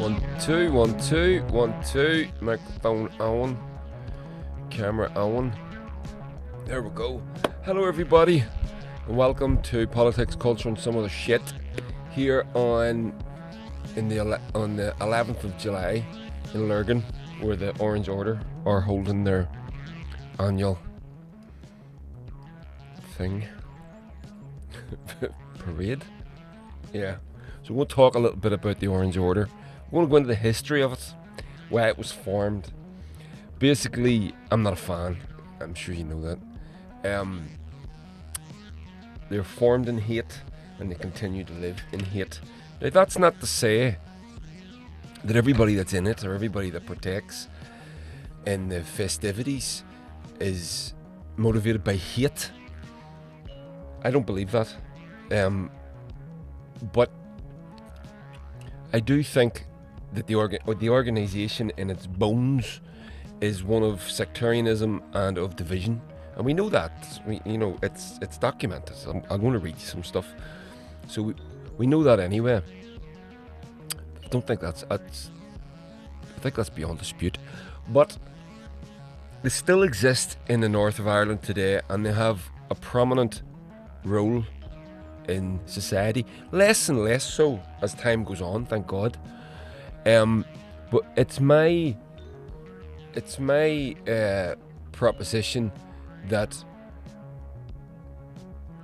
1, 2, 1, 2, 1, 2. Microphone on. Camera on. There we go. Hello, everybody, and welcome to Politics, Culture, and Some Other Shit here on the 11th of July in Lurgan, where the Orange Order are holding their annual thing. Parade. Yeah. So we'll talk a little bit about the Orange Order. We're going to go into the history of it, why it was formed. Basically, I'm not a fan. I'm sure you know that. They're formed in hate, and they continue to live in hate. Now, that's not to say that everybody that's in it, or everybody that partakes in the festivities, is motivated by hate. I don't believe that. But I do think that the organisation in its bones is one of sectarianism and of division, and we know that. It's documented. I'm going to read you some stuff, so we know that anyway. I don't think that's. I think that's beyond dispute, but they still exist in the north of Ireland today, and they have a prominent role in society, less and less so as time goes on, thank God. But it's my proposition that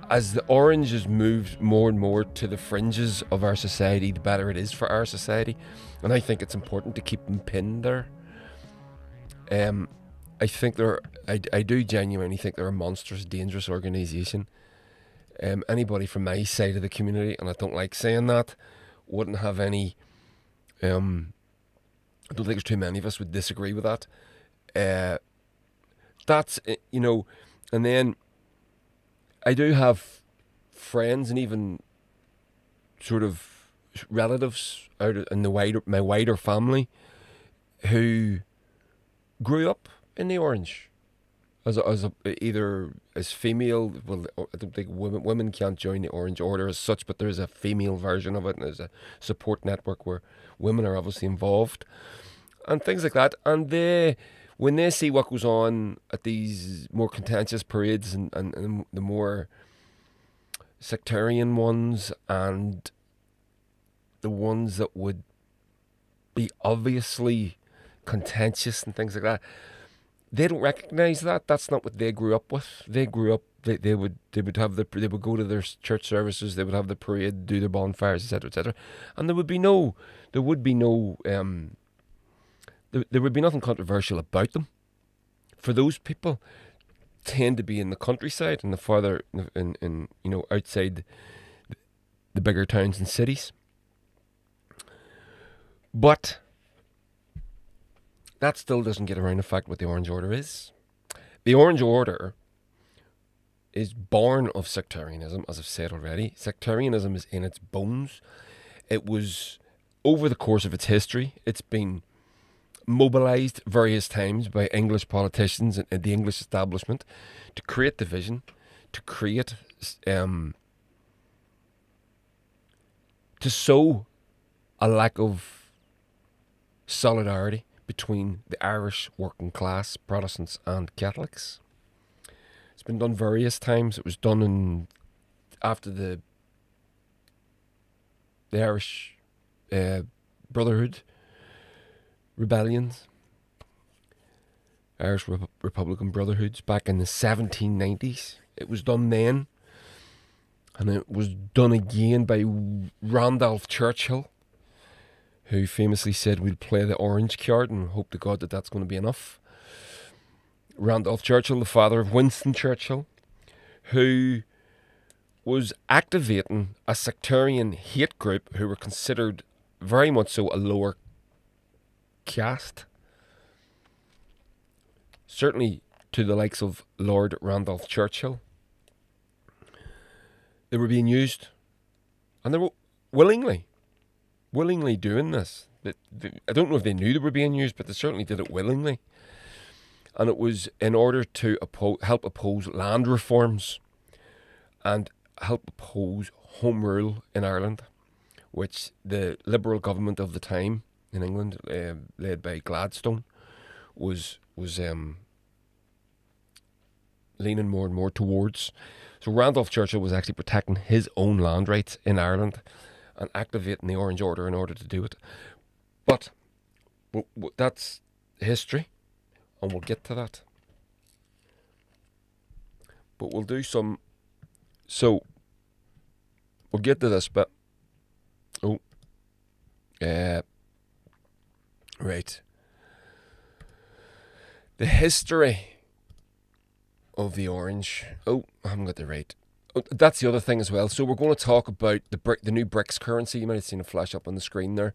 as the orange has moved more and more to the fringes of our society, the better it is for our society, and I think it's important to keep them pinned there. I think I do genuinely think they're a monstrous, dangerous organisation. Anybody from my side of the community, and I don't like saying that, wouldn't have any. I don't think there's too many of us would disagree with that. That's and then I do have friends and even sort of relatives out in my wider family who grew up in the orange. Either as female, well, I don't think women can't join the Orange Order as such, but there's a female version of it, and there's a support network where women are obviously involved, and things like that. And when they see what goes on at these more contentious parades and the more sectarian ones, and the ones that would be obviously contentious and things like that, they don't recognise that. That's not what they grew up with. They grew up. They would go to their church services. They would have the parade, do their bonfires, etc., etc. And there would be nothing controversial about them. For those people, tend to be in the countryside and the farther in outside the bigger towns and cities. But that still doesn't get around the fact what the Orange Order is. The Orange Order is born of sectarianism, as I've said already. Sectarianism is in its bones. It was, over the course of its history, it's been mobilised various times by English politicians and the English establishment to create division, to create, to sow a lack of solidarity between the Irish working class, Protestants and Catholics. It's been done various times. It was done after the Irish Brotherhood rebellions, Irish Republican Brotherhoods back in the 1790s. It was done then, and it was done again by Randolph Churchill, who famously said we'll play the orange card and hope to God that that's going to be enough. Randolph Churchill, the father of Winston Churchill, who was activating a sectarian hate group who were considered very much so a lower caste. Certainly to the likes of Lord Randolph Churchill. They were being used, and they were willingly doing this. I don't know if they knew they were being used, but they certainly did it willingly. And it was in order to help oppose land reforms and help oppose home rule in Ireland, which the Liberal government of the time in England, led by Gladstone, was leaning more and more towards. So Randolph Churchill was actually protecting his own land rights in Ireland and activating the Orange Order in order to do it. But that's history, and we'll get to that. But we'll do some. So we'll get to this bit. Oh, right. The history of the orange. Oh, I haven't got the right. Oh, that's the other thing as well. So we're going to talk about the new BRICS currency. You might have seen it flash up on the screen there.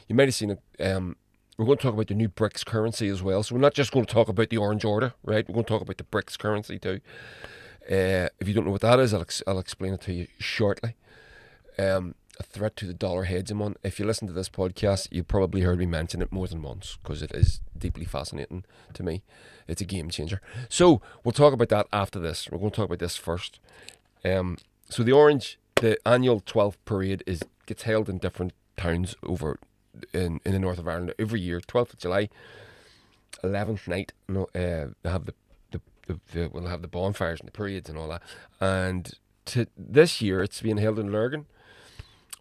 You might have seen it. We're going to talk about the new BRICS currency as well. So we're not just going to talk about the orange order, right? We're going to talk about the BRICS currency too. If you don't know what that is, I'll explain it to you shortly. A threat to the dollar hegemony. If you listen to this podcast, you probably heard me mention it more than once because it is deeply fascinating to me. It's a game changer. So we'll talk about that after this. We're going to talk about this first. So the annual 12th parade gets held in different towns over in the north of Ireland every year. 12th of July, 11th night. They have we'll have the bonfires and the parades and all that. And this year it's being held in Lurgan,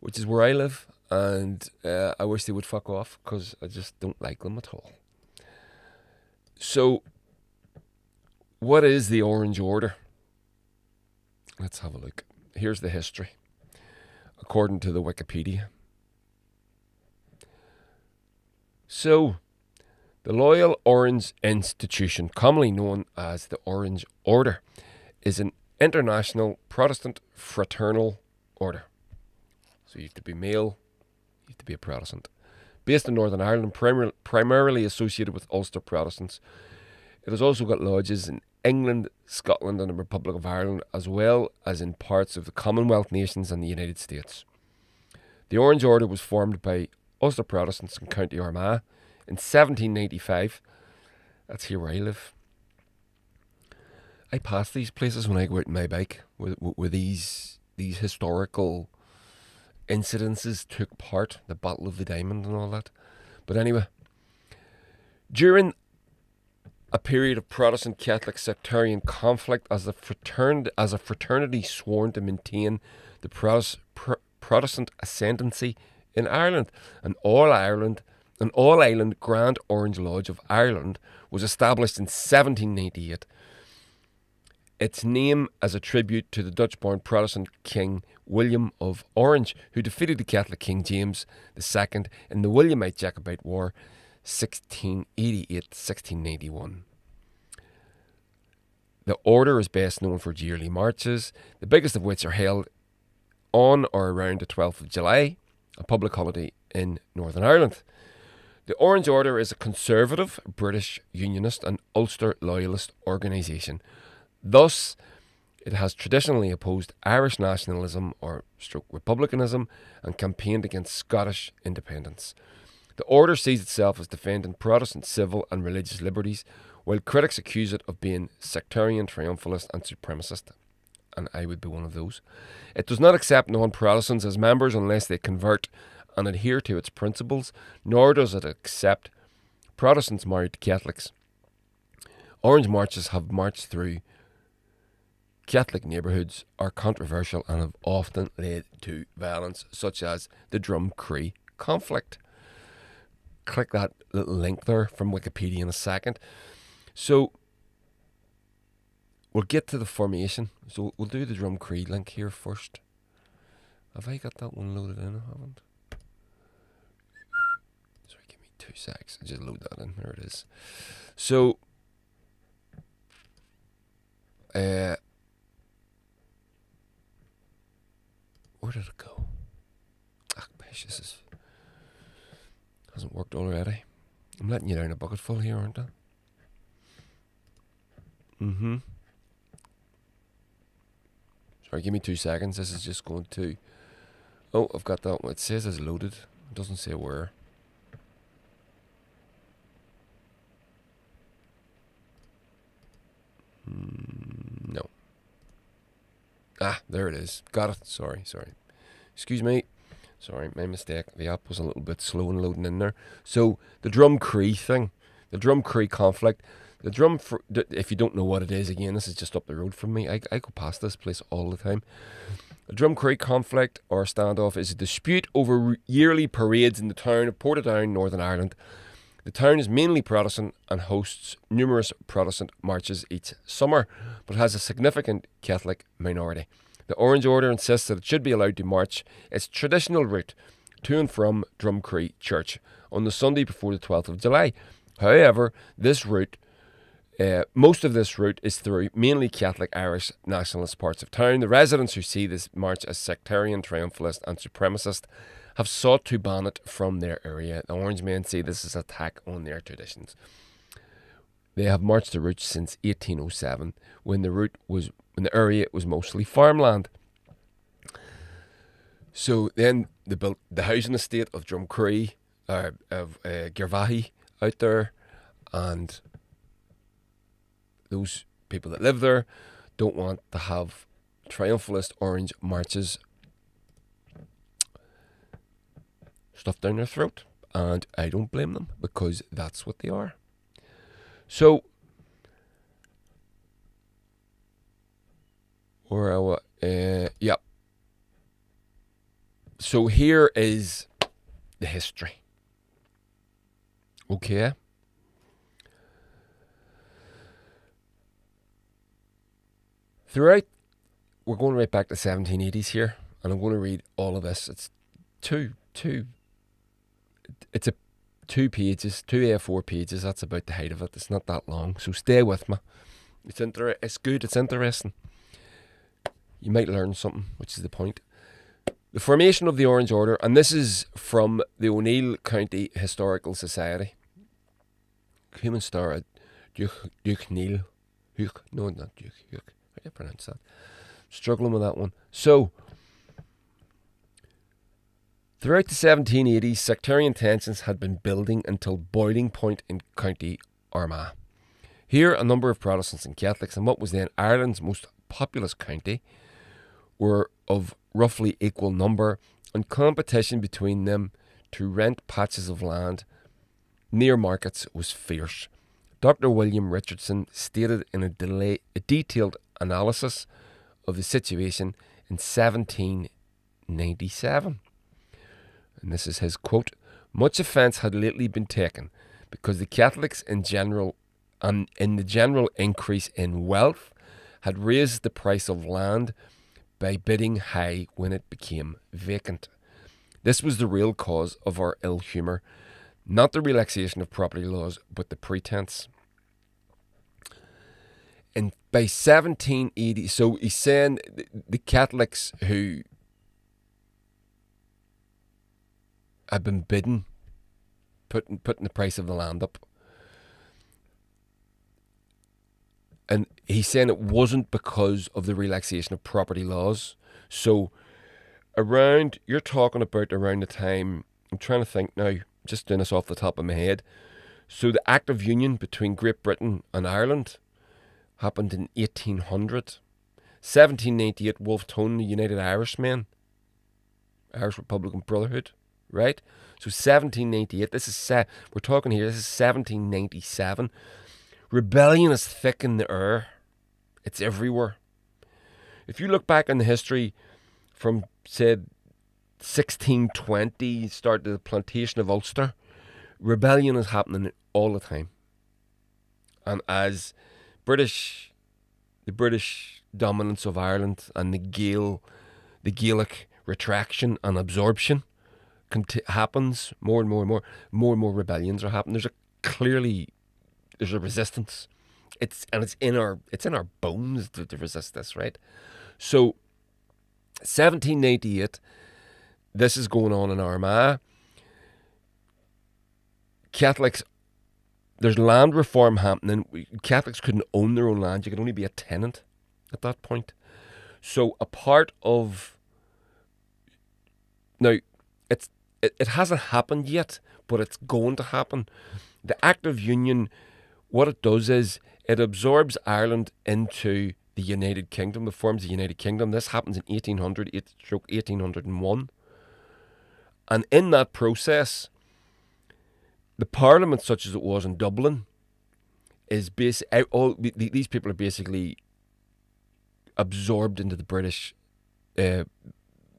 which is where I live, and I wish they would fuck off because I just don't like them at all. So, what is the Orange Order? Let's have a look. Here's the history, according to the Wikipedia. So, the Loyal Orange Institution, commonly known as the Orange Order, is an international Protestant fraternal order. So you have to be male, you have to be a Protestant. Based in Northern Ireland, primarily associated with Ulster Protestants. It has also got lodges in England, Scotland and the Republic of Ireland, as well as in parts of the Commonwealth nations and the United States. The Orange Order was formed by Ulster Protestants in County Armagh in 1795. That's here where I live. I pass these places when I go out on my bike where these historical incidences took part, the Battle of the Diamond and all that. But anyway, during a period of Protestant Catholic sectarian conflict as a fraternity sworn to maintain the Protestant ascendancy in Ireland, an all-Ireland Grand Orange Lodge of Ireland was established in 1798. Its name as a tribute to the Dutch-born Protestant King William of Orange, who defeated the Catholic King James II in the Williamite Jacobite War 1688-1691. The order is best known for its yearly marches, the biggest of which are held on or around the 12th of July, a public holiday in Northern Ireland. The Orange Order is a conservative, British Unionist and Ulster Loyalist organisation. Thus, it has traditionally opposed Irish nationalism or stroke republicanism and campaigned against Scottish independence. The order sees itself as defending Protestant civil and religious liberties, while critics accuse it of being sectarian, triumphalist and supremacist. And I would be one of those. It does not accept non-Protestants as members unless they convert and adhere to its principles, nor does it accept Protestants married to Catholics. Orange marches have marched through Catholic neighbourhoods, are controversial and have often led to violence, such as the Drumcree conflict. Click that little link there from Wikipedia in a second. So, we'll get to the formation. So, we'll do the Drumcree link here first. Have I got that one loaded in? I haven't. Sorry, give me 2 seconds. I just load that in. There it is. So, where did it go? Ah, gosh, this hasn't worked already. I'm letting you down a bucket full here, aren't I? Sorry, give me 2 seconds. This is just going to... Oh, I've got that one. It says it's loaded. It doesn't say where. No. Ah, there it is. Got it. Sorry. Excuse me. Sorry, my mistake. The app was a little bit slow in loading in there. So the Drumcree thing, the Drumcree conflict, if you don't know what it is, again, this is just up the road from me. I go past this place all the time. The Drumcree conflict or standoff is a dispute over yearly parades in the town of Portadown, Northern Ireland. The town is mainly Protestant and hosts numerous Protestant marches each summer, but has a significant Catholic minority. The Orange Order insists that it should be allowed to march its traditional route to and from Drumcree Church on the Sunday before the 12th of July. However, this route most of this route is through mainly Catholic Irish nationalist parts of town. The residents who see this march as sectarian, triumphalist and supremacist have sought to ban it from their area. The Orange men say this is an attack on their traditions. They have marched the route since 1807 when the area was mostly farmland. So then they built the housing estate of Drumcree, of Girvahi out there, and those people that live there don't want to have triumphalist orange marches stuffed down their throat, and I don't blame them because that's what they are. So, yeah. So here is the history. Okay. Throughout, we're going right back to the 1780s here, and I'm going to read all of this. It's two pages, two A4 pages. That's about the height of it. It's not that long, so stay with me. It's good. It's interesting. You might learn something, which is the point. The formation of the Orange Order, and this is from the O'Neill County Historical Society. Human Star, Duke Neil. No, not Duke. How do you pronounce that? Struggling with that one. So, throughout the 1780s, sectarian tensions had been building until boiling point in County Armagh. Here, a number of Protestants and Catholics in what was then Ireland's most populous county were of roughly equal number, and competition between them to rent patches of land near markets was fierce. Dr. William Richardson stated in a detailed analysis of the situation in 1797. And this is his quote: "Much offence had lately been taken because the Catholics in general, and in the general increase in wealth, had raised the price of land by bidding high when it became vacant. This was the real cause of our ill humour, not the relaxation of property laws, but the pretence." And by 1780, so he's saying the Catholics who had been bidding, putting the price of the land up, and he's saying it wasn't because of the relaxation of property laws. So you're talking about around the time, I'm trying to think now, just doing this off the top of my head. So the Act of Union between Great Britain and Ireland happened in 1800. 1798, Wolfe Tone, the United Irishmen, Irish Republican Brotherhood, right? So 1798, we're talking here, this is 1797. Rebellion is thick in the air. It's everywhere. If you look back on the history from, say, 1620, start the plantation of Ulster, rebellion is happening all the time. And as the British dominance of Ireland and the Gaelic retraction and absorption happens, more and more rebellions are happening. There's a resistance. It's in our bones to resist this, right? So 1798, this is going on in Armagh. Catholics, there's land reform happening. Catholics couldn't own their own land. You could only be a tenant at that point. So a part of, now it hasn't happened yet, but it's going to happen. The Act of Union, what it does is it absorbs Ireland into the United Kingdom. It forms the United Kingdom. This happens in 1800, 1801. And in that process, the Parliament, such as it was in Dublin, is these people are basically absorbed into the British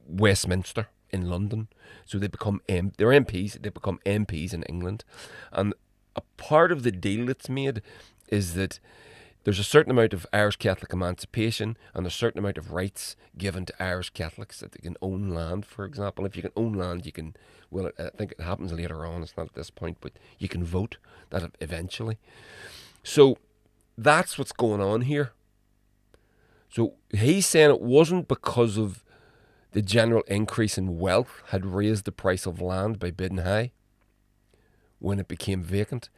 Westminster in London. So they become they're MPs. They become MPs in England, and a part of the deal that's made is that there's a certain amount of Irish Catholic emancipation and a certain amount of rights given to Irish Catholics, that they can own land, for example. If you can own land, you can, well, I think it happens later on, it's not at this point, but you can vote that eventually. So that's what's going on here. So he's saying it wasn't because of the general increase in wealth had raised the price of land by bidding high when it became vacant.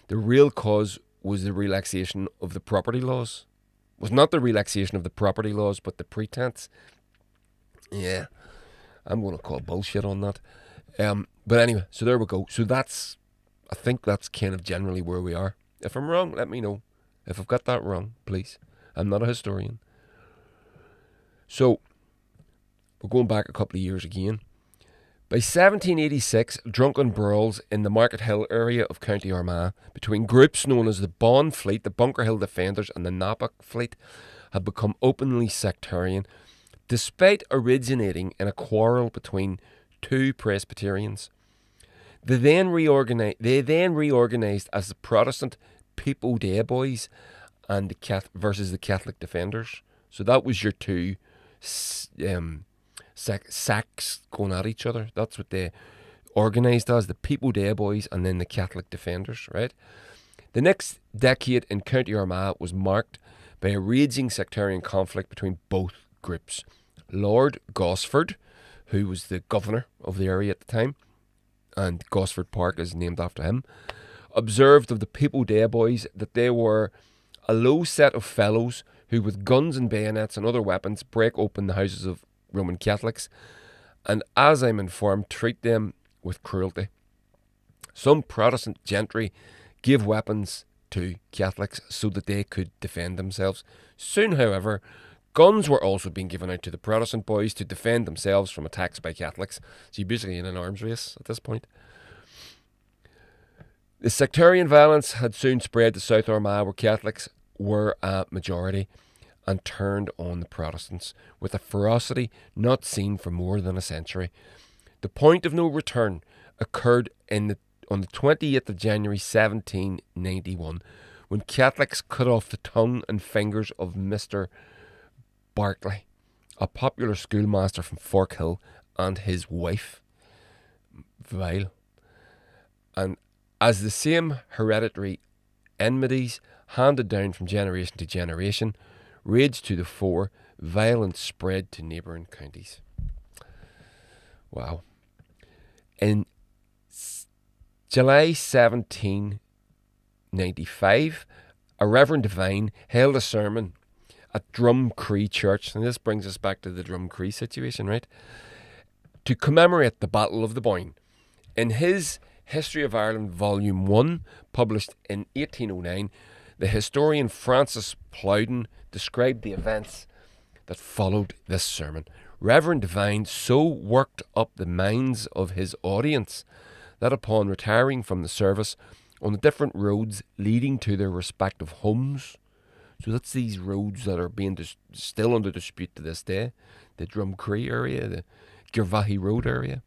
The real cause was the relaxation of the property laws. It was not the relaxation of the property laws, but the pretense. Yeah, I'm going to call bullshit on that. But anyway, so there we go. So I think that's kind of generally where we are. If I'm wrong, let me know. If I've got that wrong, please. I'm not a historian. So, we're going back a couple of years again. By 1786, drunken brawls in the Market Hill area of County Armagh between groups known as the Bond Fleet, the Bunker Hill Defenders and the Napak Fleet had become openly sectarian, despite originating in a quarrel between two Presbyterians. They then reorganised as the Protestant People Day Boys and versus the Catholic Defenders. So that was your two sects going at each other. That's what they organised as, the People Day Boys and then the Catholic Defenders, right? The next decade in County Armagh was marked by a raging sectarian conflict between both groups. Lord Gosford, who was the governor of the area at the time, and Gosford Park is named after him, observed of the People Day Boys that they were a low set of fellows who with guns and bayonets and other weapons break open the houses of Roman Catholics and, as I'm informed, treat them with cruelty. Some Protestant gentry gave weapons to Catholics so that they could defend themselves. Soon, however, guns were also being given out to the Protestant boys to defend themselves from attacks by Catholics. So you're basically in an arms race at this point. The sectarian violence had soon spread to South Armagh, where Catholics were a majority and turned on the Protestants with a ferocity not seen for more than a century. The point of no return occurred on the 28th of January 1791, when Catholics cut off the tongue and fingers of Mr. Barclay, a popular schoolmaster from Forkhill, and his wife, Vile. And as the same hereditary enmities handed down from generation to generation raged to the fore, violence spread to neighbouring counties. Wow. In July 1795, a Reverend Divine held a sermon at Drumcree Church, and this brings us back to the Drumcree situation, right? To commemorate the Battle of the Boyne. In his History of Ireland, Volume 1, published in 1809, the historian Francis Plowden described the events that followed this sermon. Reverend Divine so worked up the minds of his audience that upon retiring from the service on the different roads leading to their respective homes, so that's these roads that are being still under dispute to this day, the Drumcree area, the Girvahi Road area,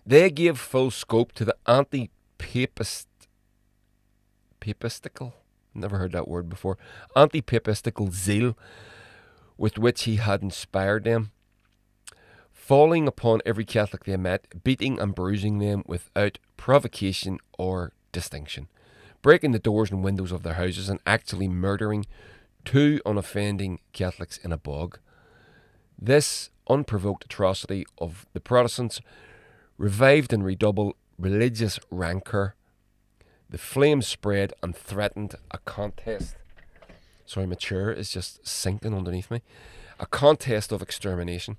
they gave full scope to the papistical, never heard that word before, anti-papistical zeal with which he had inspired them, falling upon every Catholic they met, beating and bruising them without provocation or distinction, breaking the doors and windows of their houses and actually murdering two unoffending Catholics in a bog. This unprovoked atrocity of the Protestants revived and redoubled religious rancour. The flames spread and threatened a contest. Sorry, my chair is just sinking underneath me. A contest of extermination.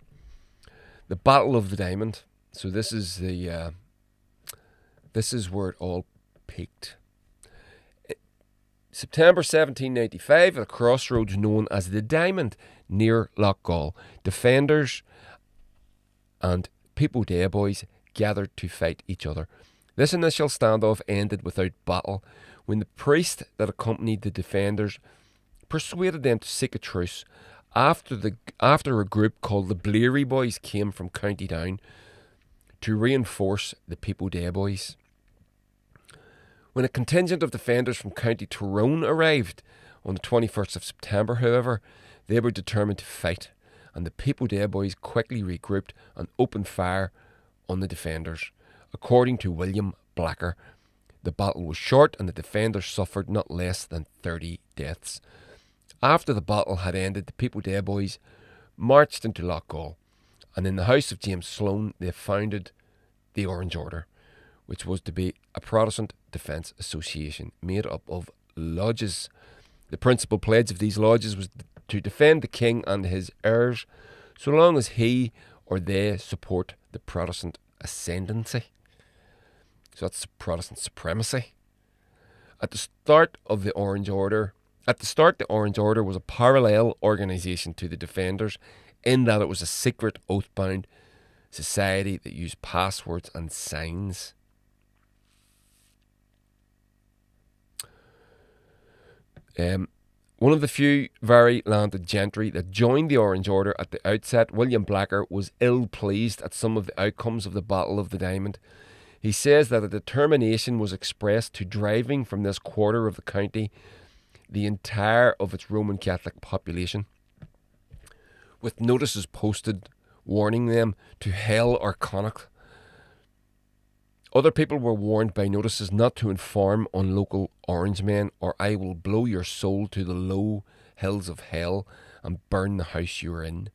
The Battle of the Diamond. So this is where it all peaked. September 1795, at a crossroads known as the Diamond near Lochgall, defenders and People Day Boys gathered to fight each other. This initial standoff ended without battle when the priest that accompanied the defenders persuaded them to seek a truce after a group called the Bleary Boys came from County Down to reinforce the People Day Boys. When a contingent of defenders from County Tyrone arrived on the 21st of September, however, they were determined to fight, and the People Day Boys quickly regrouped and opened fire on the defenders. According to William Blacker, the battle was short and the defenders suffered not less than 30 deaths. After the battle had ended, the People Day Boys marched into Loughgall, and in the house of James Sloane they founded the Orange Order, which was to be a Protestant Defence Association made up of lodges. The principal pledge of these lodges was to defend the king and his heirs so long as he or they support the Protestant ascendancy. So that's Protestant supremacy. At the start, the Orange Order was a parallel organisation to the Defenders in that it was a secret oath-bound society that used passwords and signs. One of the few very landed gentry that joined the Orange Order at the outset, William Blacker, was ill-pleased at some of the outcomes of the Battle of the Diamond. He says that a determination was expressed to driving from this quarter of the county the entire of its Roman Catholic population, with notices posted warning them to hell or Connacht. Other people were warned by notices not to inform on local Orangemen, or I will blow your soul to the low hills of hell and burn the house you are in.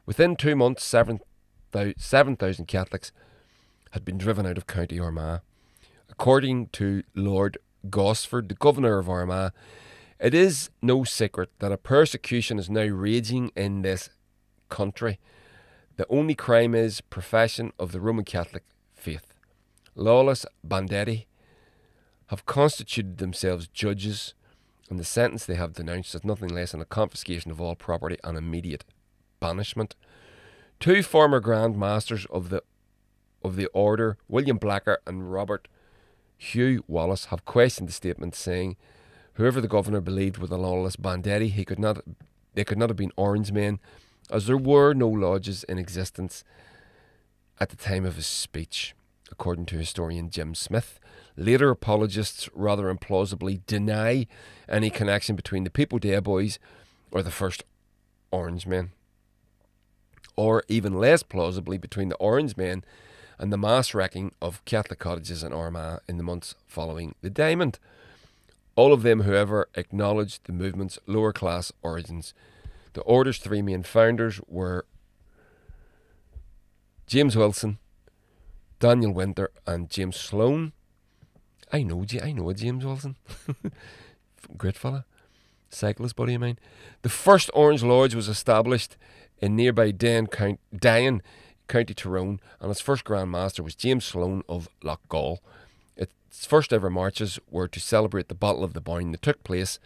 Within 2 months, 7,000 Catholics had been driven out of County Armagh. According to Lord Gosford, the governor of Armagh, it is no secret that a persecution is now raging in this country. The only crime is profession of the Roman Catholic faith. Lawless banditti have constituted themselves judges, and the sentence they have denounced is nothing less than a confiscation of all property and immediate banishment. 2 former Grand Masters of the order, William Blacker and Robert Hugh Wallace, have questioned the statement, saying whoever the governor believed were the lawless banditti, they could not have been Orangemen, as there were no lodges in existence at the time of his speech, according to historian Jim Smith. Later apologists rather implausibly deny any connection between the People Day Boys or the first Orangemen, or even less plausibly between the Orangemen and the mass wrecking of Catholic cottages in Armagh in the months following the Diamond. All of them, however, acknowledged the movement's lower class origins. The order's 3 main founders were James Wilson, Daniel Winter and James Sloane. I know a James Wilson. Great fella. Cyclist buddy of mine. The first Orange Lodge was established in nearby Dayan, County Tyrone, and its first Grand Master was James Sloane of Loughgall. Its first ever marches were to celebrate the Battle of the Boyne that took place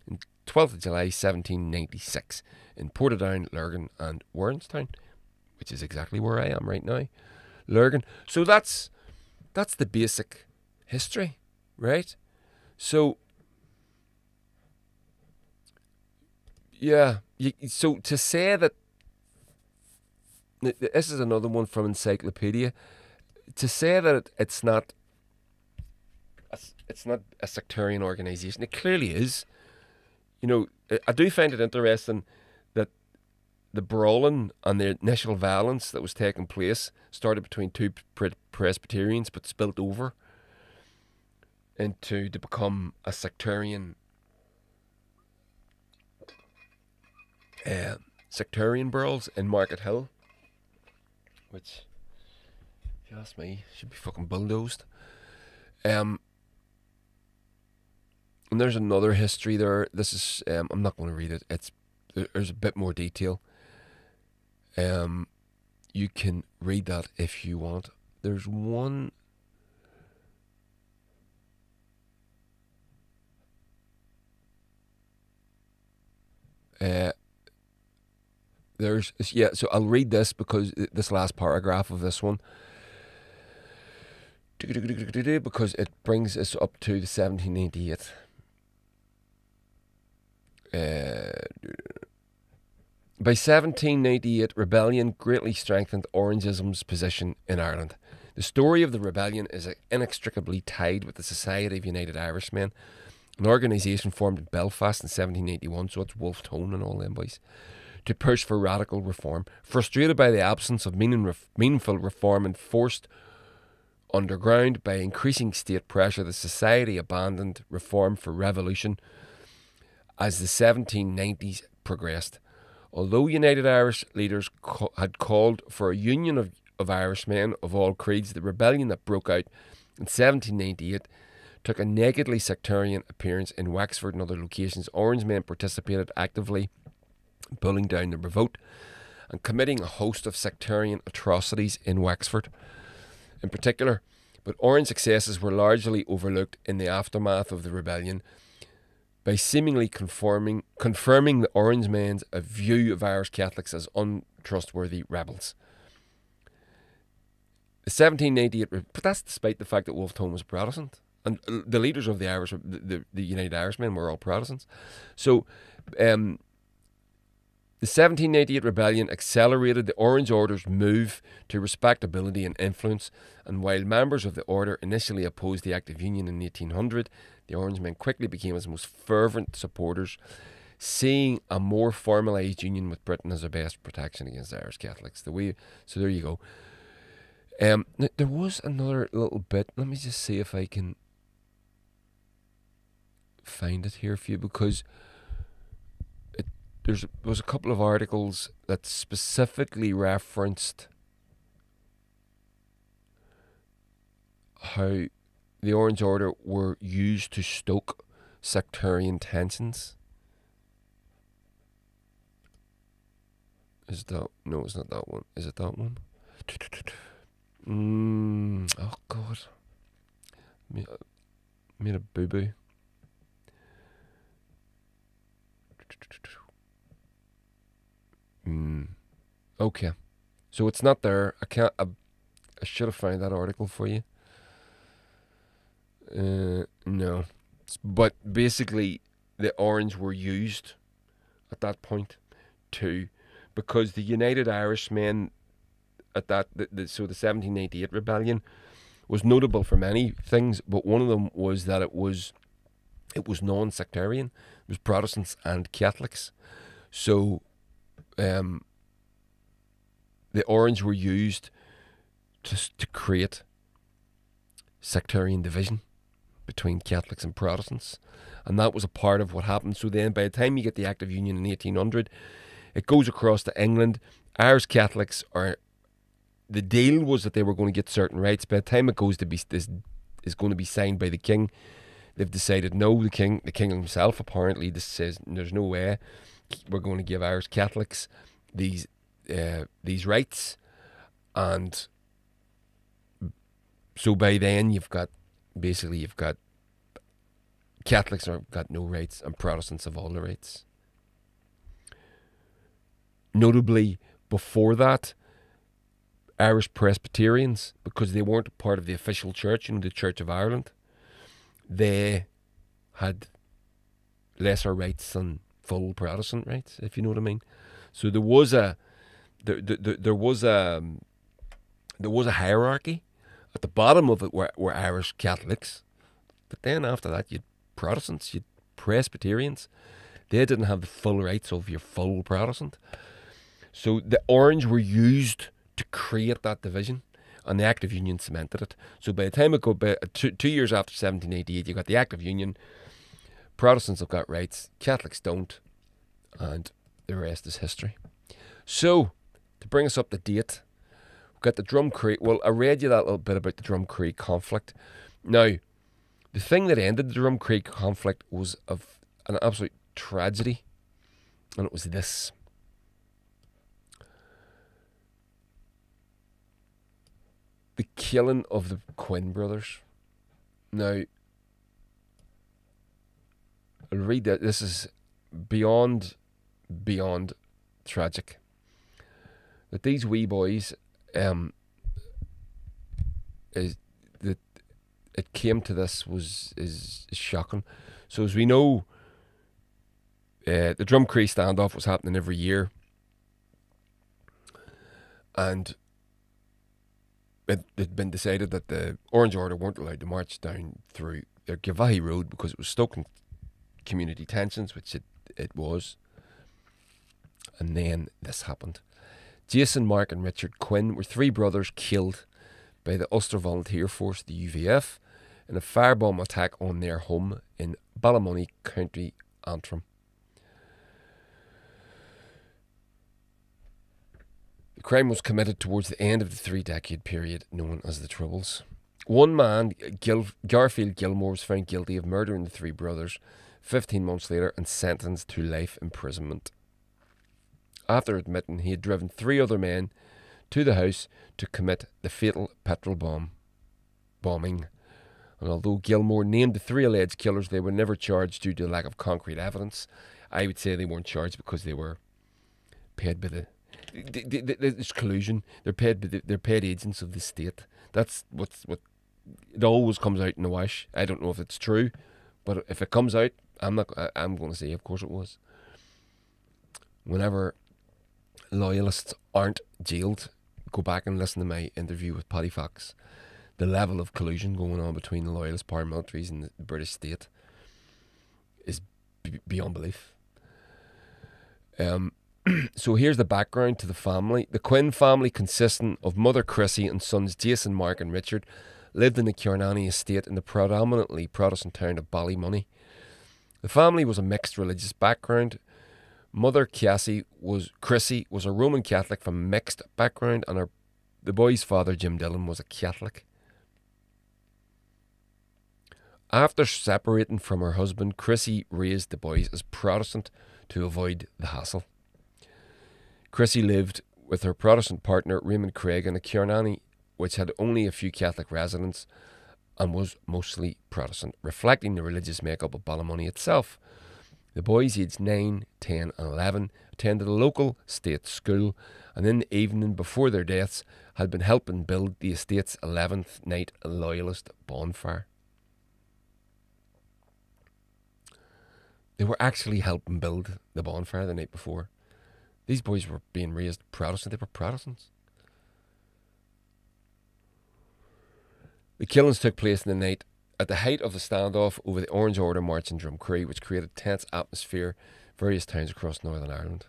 on 12th of July 1796 in Portadown, Lurgan and Warrenstown, which is exactly where I am right now. Lurgan. So that's the basic history, right? So yeah, so to say that this is another one from Encyclopedia, to say that it's not a sectarian organisation, it clearly is. You know, I do find it interesting that the brawling and the initial violence that was taking place started between 2 Presbyterians but spilt over to become a sectarian brawls in Market Hill, which, if you ask me, should be fucking bulldozed. And there's another history there. This is I'm not going to read it. There's a bit more detail. You can read that if you want. There's one. So I'll read this because this last paragraph of this one, because it brings us up to the 1798. By 1798, rebellion greatly strengthened Orangism's position in Ireland. The story of the rebellion is inextricably tied with the Society of United Irishmen, an organisation formed in Belfast in 1781, so it's Wolfe Tone and all them boys, to push for radical reform. Frustrated by the absence of meaningful reform and forced underground by increasing state pressure, the society abandoned reform for revolution as the 1790s progressed. Although United Irish leaders had called for a union of Irishmen of all creeds, the rebellion that broke out in 1798 took a nakedly sectarian appearance in Wexford and other locations. Orangemen participated actively in pulling down the revolt and committing a host of sectarian atrocities in Wexford in particular. But Orange successes were largely overlooked in the aftermath of the rebellion by seemingly confirming the Orangemen's view of Irish Catholics as untrustworthy rebels. The 1798, but that's despite the fact that Wolfe Tone was Protestant, and the leaders of the Irish, the United Irishmen, were all Protestants. So, the 1798 rebellion accelerated the Orange Order's move to respectability and influence, and while members of the order initially opposed the Act of Union in 1800, the Orangemen quickly became its most fervent supporters, seeing a more formalised union with Britain as their best protection against Irish Catholics. So there you go. There was another little bit. Let me just see if I can find it here for you, because there was a couple of articles that specifically referenced how the Orange Order were used to stoke sectarian tensions. No, it's not that one. Is it that one? Oh God, made a boo boo. Okay, so it's not there. I can't. I should have found that article for you. No, but basically, the Orange were used at that point because the United Irishmen at that so the 1788 rebellion was notable for many things, but one of them was that it was non-sectarian. It was Protestants and Catholics. So the Orange were used to create sectarian division between Catholics and Protestants, and that was a part of what happened. So then by the time you get the Act of Union in 1800, it goes across to England. Irish Catholics the deal was that they were going to get certain rights. By the time it goes to be this is going to be signed by the King, they've decided no. The King himself apparently says there's no way we're going to give Irish Catholics these rights, and so by then you've got Catholics have got no rights and Protestants have all the rights. Notably, before that, Irish Presbyterians, because they weren't part of the official church, the Church of Ireland, they had lesser rights than full Protestant rights, if you know what I mean. So there was a hierarchy. At the bottom of it were Irish Catholics, but then after that you'd Protestants, you'd Presbyterians. They didn't have the full rights of your full Protestant. So the Orange were used to create that division, and the Act of Union cemented it. So by the time it got 2 years after 1788, you got the Act of Union. Protestants have got rights, Catholics don't, and the rest is history. So to bring us up to date, we've got the Drum Creek. Well, I read you that little bit about the Drum Creek conflict. Now, the thing that ended the Drum Creek conflict was of an absolute tragedy, and it was this. The killing of the Quinn brothers. Now, I'll read that. This is beyond tragic. that these wee boys, is that it came to this is shocking. So as we know, the Drumcree standoff was happening every year, and it had been decided that the Orange Order weren't allowed to march down through their Gavahi Road because it was stoking community tensions, which it was. And then this happened. Jason, Mark and Richard Quinn were three brothers killed by the Ulster Volunteer Force, the UVF, in a firebomb attack on their home in Ballymoney, County Antrim. The crime was committed towards the end of the 3-decade period known as the Troubles. One man, Garfield Gilmore, was found guilty of murdering the three brothers 15 months later and sentenced to life imprisonment, after admitting he had driven three other men to the house to commit the fatal petrol bombing. And although Gilmore named the three alleged killers, they were never charged due to lack of concrete evidence. I would say they weren't charged because they were paid by there's collusion. They're paid agents of the state. That's what it always comes out in the wash. I don't know if it's true, but if it comes out, I'm going to say, of course it was. Whenever loyalists aren't jailed, go back and listen to my interview with Paddy Fox. The level of collusion going on between the loyalist paramilitaries and the British state is beyond belief. So here's the background to the family. The Quinn family, consisting of mother Chrissy and sons Jason, Mark and Richard, lived in the Kieranani estate in the predominantly Protestant town of Ballymoney. The family was a mixed religious background. Mother Chrissy was a Roman Catholic from a mixed background, and the boy's father, Jim Dillon, was a Catholic. After separating from her husband, Chrissy raised the boys as Protestant to avoid the hassle. Chrissy lived with her Protestant partner, Raymond Craig, in a Kieranani which had only a few Catholic residents and was mostly Protestant, reflecting the religious makeup of Ballymoney itself. The boys, aged 9, 10 and 11, attended a local state school, and in the evening before their deaths had been helping build the estate's 11th night loyalist bonfire. They were actually helping build the bonfire the night before. These boys were being raised Protestant. They were Protestants. The killings took place in the night at the height of the standoff over the Orange Order march in Drumcree, which created a tense atmosphere in various towns across Northern Ireland.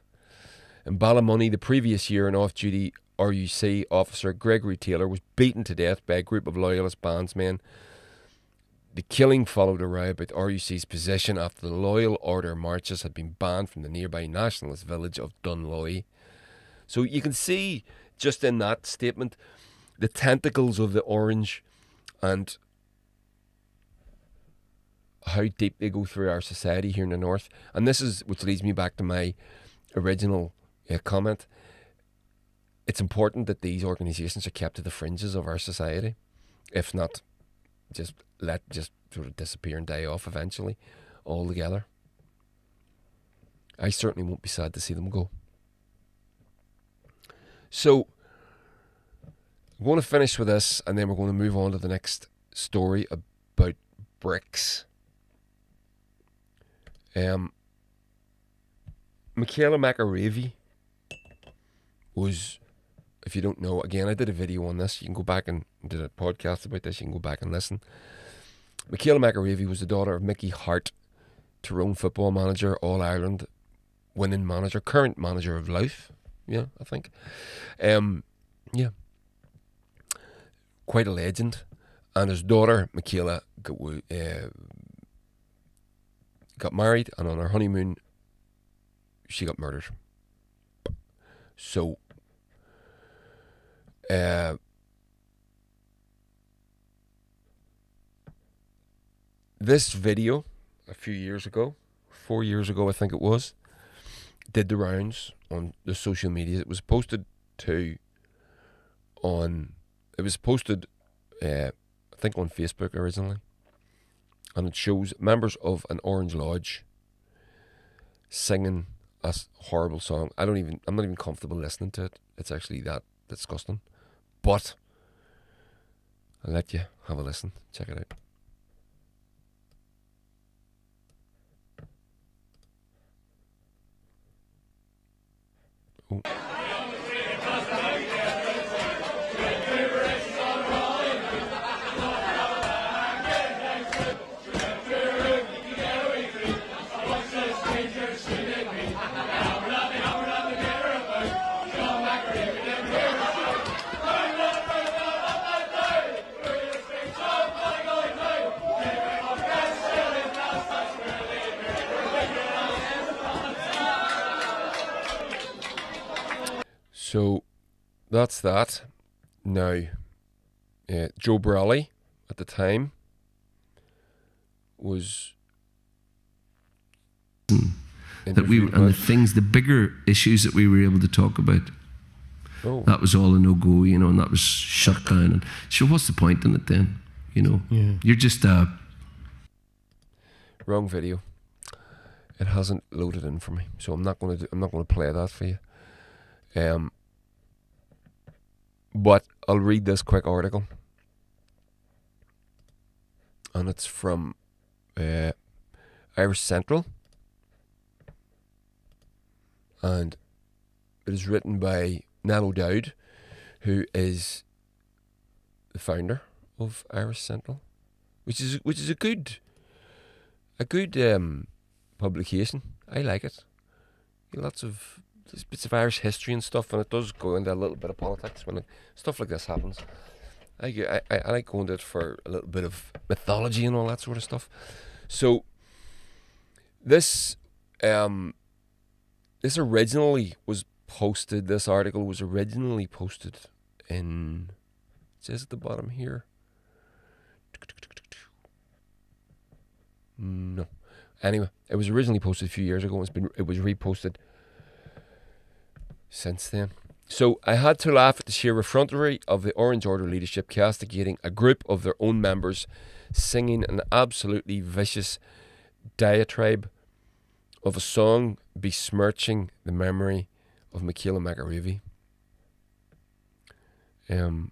In Ballymoney, the previous year, an off-duty RUC officer, Gregory Taylor, was beaten to death by a group of loyalist bandsmen. The killing followed a row about RUC's position after the Loyal Order marches had been banned from the nearby nationalist village of Dunloy. So you can see, just in that statement, the tentacles of the Orange and how deep they go through our society here in the North. And this is, which leads me back to my original comment. It's important that these organisations are kept to the fringes of our society. If not, just sort of disappear and die off eventually altogether. I certainly won't be sad to see them go. So I'm going to finish with this, and then we're going to move on to the next story about BRICS. Michaela McAravey was, if you don't know, again, I did a video on this. You can go back and did a podcast about this. You can go back and listen. Michaela McAravey was the daughter of Mickey Hart, Tyrone football manager, All-Ireland winning manager, current manager of Louth. Yeah, I think. Yeah. Quite a legend. And his daughter, Michaela, got married, and on her honeymoon, she got murdered. So, this video, a few years ago, 4 years ago I think it was, did the rounds on the social media. It was posted I think on Facebook originally, and it shows members of an Orange Lodge singing horrible song. I'm not even comfortable listening to it. It's actually that disgusting. But I'll let you have a listen. Check it out. Oh. So that's that. Now, Joe Brolly at the time was that we and the things, the bigger issues that we were able to talk about. Oh. That was all a no-go, you know, and that was shut down. And so, what's the point in it then? You know, you're just wrong video. It hasn't loaded in for me, so I'm not going to play that for you. But I'll read this quick article, and it's from Irish Central, and it is written by Nat O'Dowd, who is the founder of Irish Central, which is a good publication. I like it. Lots of bits of Irish history and stuff, and it does go into a little bit of politics when stuff like this happens. I like going to it for a little bit of mythology and all that sort of stuff. So this originally was posted. This article was originally posted in. It says at the bottom here. No. Anyway, it was originally posted a few years ago. It was reposted since then. So I had to laugh at the sheer effrontery of the Orange Order leadership castigating a group of their own members singing an absolutely vicious diatribe of a song besmirching the memory of Michaela McAreavey. I'll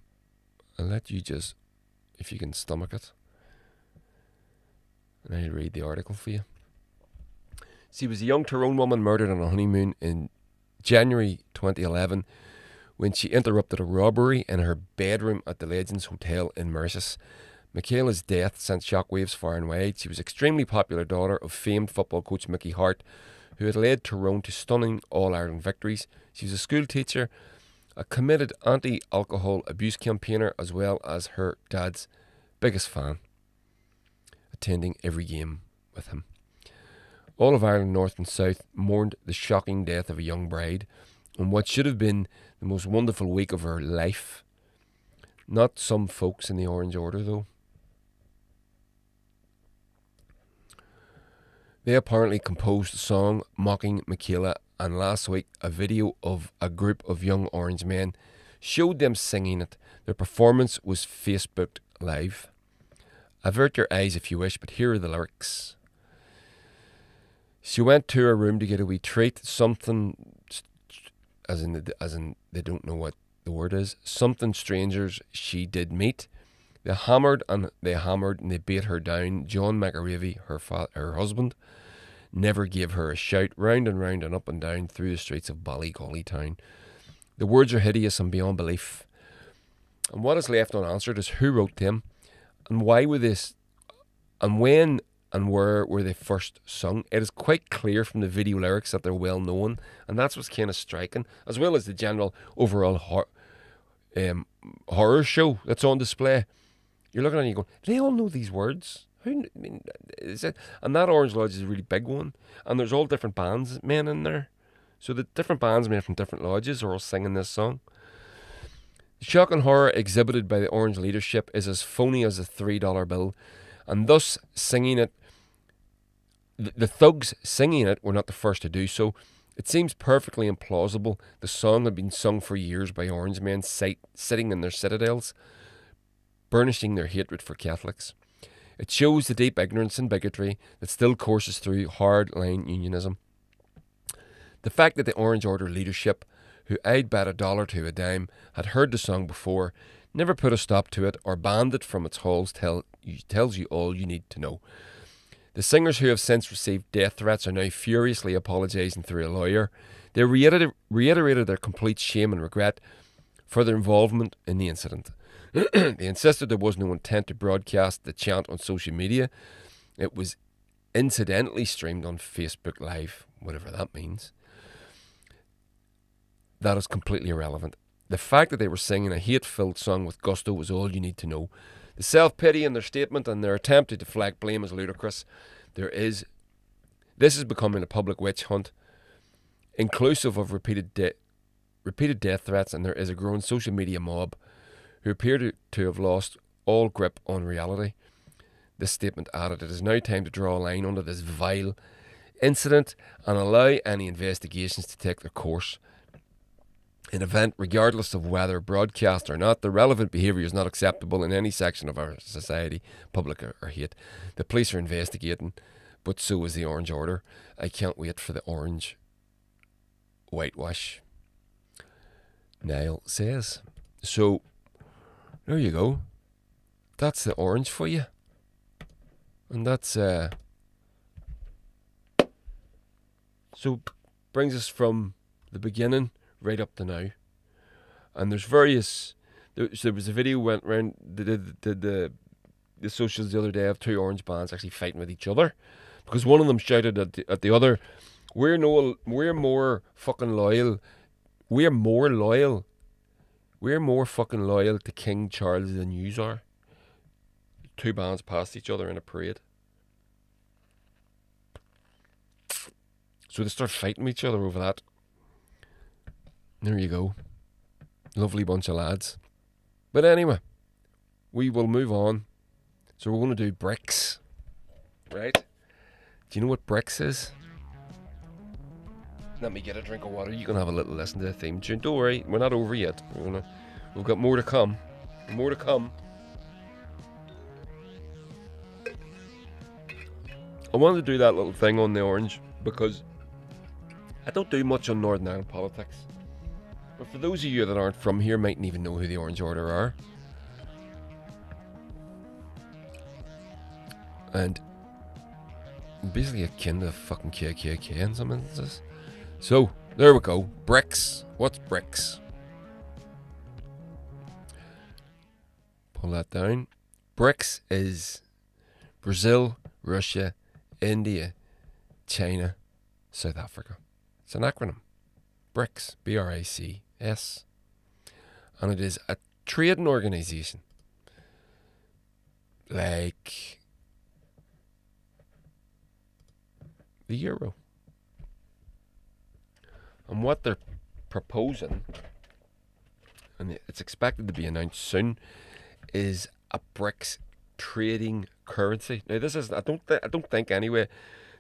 let you just, if you can stomach it, and I'll read the article for you. She was a young Tyrone woman murdered on a honeymoon in January 2011 when she interrupted a robbery in her bedroom at the Legends Hotel in Mauritius. Michaela's death sent shockwaves far and wide. She was an extremely popular daughter of famed football coach Mickey Hart, who had led Tyrone to stunning All-Ireland victories. She was a school teacher, a committed anti-alcohol abuse campaigner, as well as her dad's biggest fan, attending every game with him. All of Ireland, North and South, mourned the shocking death of a young bride on what should have been the most wonderful week of her life. Not some folks in the Orange Order, though. They apparently composed a song mocking Michaela, and last week a video of a group of young Orange men showed them singing it. Their performance was Facebooked live. Avert your eyes if you wish, but here are the lyrics. She went to her room to get a wee treat, something, as in they don't know what the word is, something strangers she did meet. They hammered and they beat her down. John McAreavey, her husband, never gave her a shout, round and up and down through the streets of Ballygolly town. The words are hideous and beyond belief. And what is left unanswered is who wrote them, and why were this, and when and where were they first sung. It is quite clear from the video lyrics that they're well known, and that's what's kind of striking, as well as the general overall horror show that's on display. You're looking at it and you go, they all know these words. Is it? And that Orange Lodge is a really big one, and there's all different bands men in there. So the different bands men from different lodges are all singing this song. The shock and horror exhibited by the Orange leadership is as phony as a $3 bill, and thus singing it, the thugs singing it were not the first to do so. It seems perfectly implausible the song had been sung for years by Orange men sitting in their citadels, burnishing their hatred for Catholics. It shows the deep ignorance and bigotry that still courses through hard-line unionism. The fact that the Orange Order leadership, who I'd bet $1 to a dime, had heard the song before, never put a stop to it or banned it from its halls tells you all you need to know. The singers, who have since received death threats, are now furiously apologising through a lawyer. They reiterated their complete shame and regret for their involvement in the incident. They insisted there was no intent to broadcast the chant on social media. It was incidentally streamed on Facebook Live, whatever that means. That is completely irrelevant. The fact that they were singing a hate-filled song with gusto was all you need to know. The self-pity in their statement and their attempt to deflect blame is ludicrous. This is becoming a public witch hunt, inclusive of repeated death threats, and there is a growing social media mob who appear to have lost all grip on reality. This statement added, it is now time to draw a line under this vile incident and allow any investigations to take their course. An event, regardless of whether broadcast or not, the relevant behaviour is not acceptable in any section of our society, public or hate. The police are investigating, but so is the Orange Order. I can't wait for the orange whitewash, Niall says. So, there you go. That's the orange for you. And that's, so brings us from the beginning right up to now. And there's various, there was a video went around the socials the other day of 2 orange bands actually fighting with each other. Because one of them shouted at the other, we're more fucking loyal. We're more fucking loyal to King Charles than yous are. 2 bands passed each other in a parade. So they start fighting each other over that. There you go. Lovely bunch of lads. But anyway, we will move on. So we're going to do BRICS. Right? Do you know what BRICS is? Let me get a drink of water. You can have a little listen to the theme tune. Don't worry, we're not over yet. We've got more to come. More to come. I wanted to do that little thing on the orange because I don't do much on Northern Ireland politics. But for those of you that aren't from here, mightn't even know who the Orange Order are. And basically akin to the fucking KKK in some instances. So, there we go. BRICS. What's BRICS? Pull that down. BRICS is Brazil, Russia, India, China, South Africa. It's an acronym. BRICS. BRICS. And it is a trading organisation. Like the euro. And what they're proposing, and it's expected to be announced soon, is a BRICS trading currency. Now, this is I don't think anyway.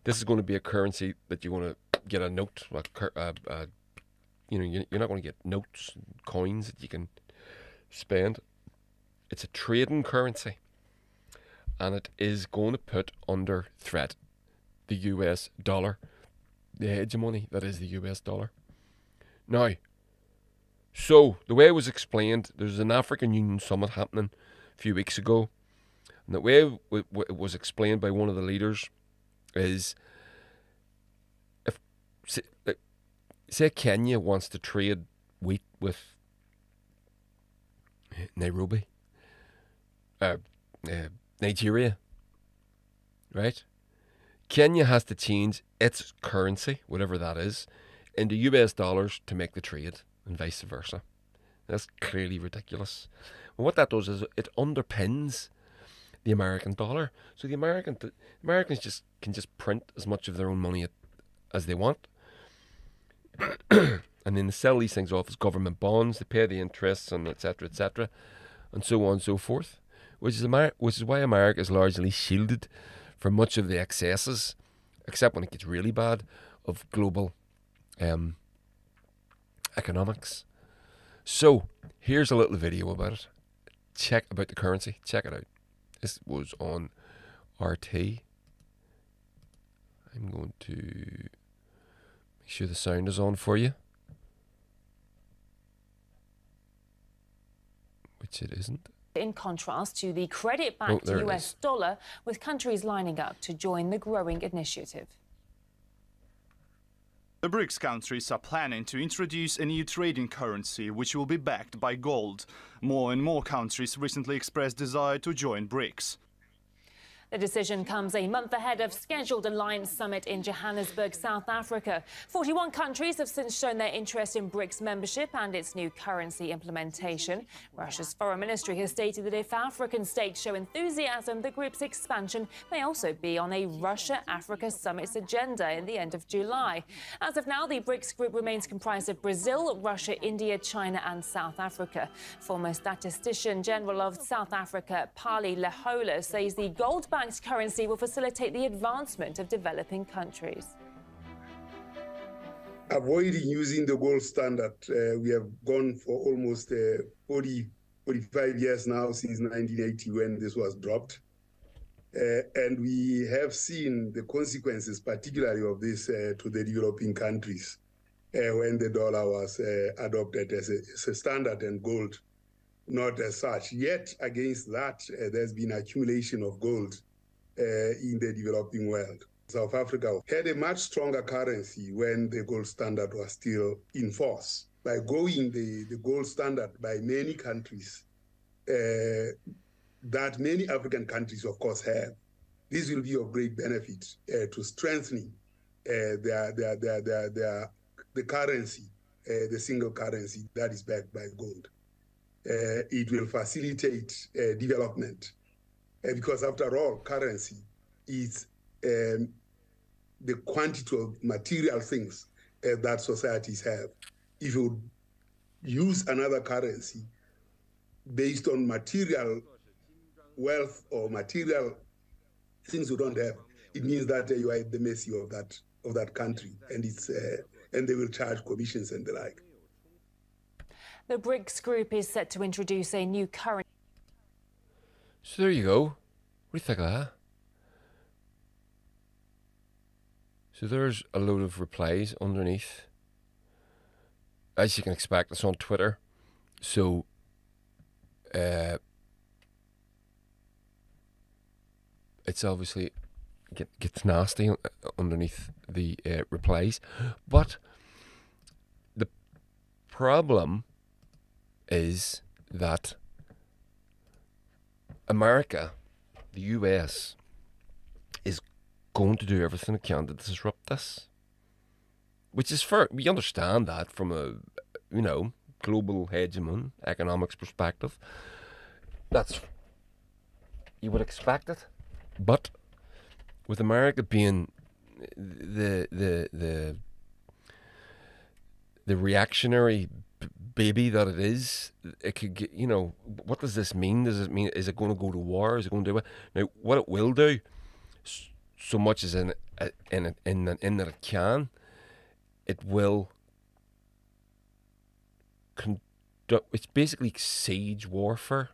This is going to be a currency that you want to get a note. You're not going to get notes, coins that you can spend. It's a trading currency, and it is going to put under threat the US dollar, the hegemony that is the US dollar. Now, so the way it was explained, there's an African Union summit happening a few weeks ago, and the way it was explained by one of the leaders is, if say Kenya wants to trade wheat with Nigeria, right? Kenya has to change its currency, whatever that is, into US dollars to make the trade, and vice versa. That's clearly ridiculous. And what that does is it underpins the American dollar. So the Americans can just print as much of their own money as they want, and then they sell these things off as government bonds. They pay the interests and etc., and so on and so forth. Which is why America is largely shielded from much of the excesses, except when it gets really bad, of global economics. So here's a little video about it. About the currency. Check it out. This was on RT. I'm going to sure the sound is on for you. Which it isn't. In contrast to the credit-backed US dollar, with countries lining up to join the growing initiative. The BRICS countries are planning to introduce a new trading currency which will be backed by gold. More and more countries recently expressed desire to join BRICS. The decision comes a month ahead of scheduled Alliance Summit in Johannesburg, South Africa. 41 countries have since shown their interest in BRICS membership and its new currency implementation. Russia's foreign ministry has stated that if African states show enthusiasm, the group's expansion may also be on a Russia-Africa summit's agenda in the end of July. As of now, the BRICS group remains comprised of Brazil, Russia, India, China and South Africa. Former Statistician General of South Africa, Pali Lehola, says the gold-backed currency will facilitate the advancement of developing countries. Avoiding using the gold standard, we have gone for almost 45 years now, since 1980 when this was dropped. And we have seen the consequences, particularly of this to the developing countries, when the dollar was adopted as a standard and gold not as such. Yet against that, there's been accumulation of gold in the developing world. South Africa had a much stronger currency when the gold standard was still in force. By going the gold standard by many countries, that many African countries, of course, have, this will be of great benefit to strengthening the currency, the single currency that is backed by gold. It will facilitate development. Because after all, currency is the quantity of material things that societies have. If you use another currency based on material wealth or material things you don't have, it means that you are at the mercy of that country, and and they will charge commissions and the like. The BRICS group is set to introduce a new currency. So there you go. What do you think of that? So there's a load of replies underneath. As you can expect, it's on Twitter. So it's obviously gets nasty underneath the replies. But the problem is that America, the US, is going to do everything it can to disrupt this, which is fair. We understand that from a, global hegemon economics perspective. That's, you would expect it, but with America being the reactionary baby that it is, it could get, what does this mean? Does it mean, is it going to go to war? Is it going to do it? Now, what it will do, so much as in that it can, it will conduct, it's basically siege warfare,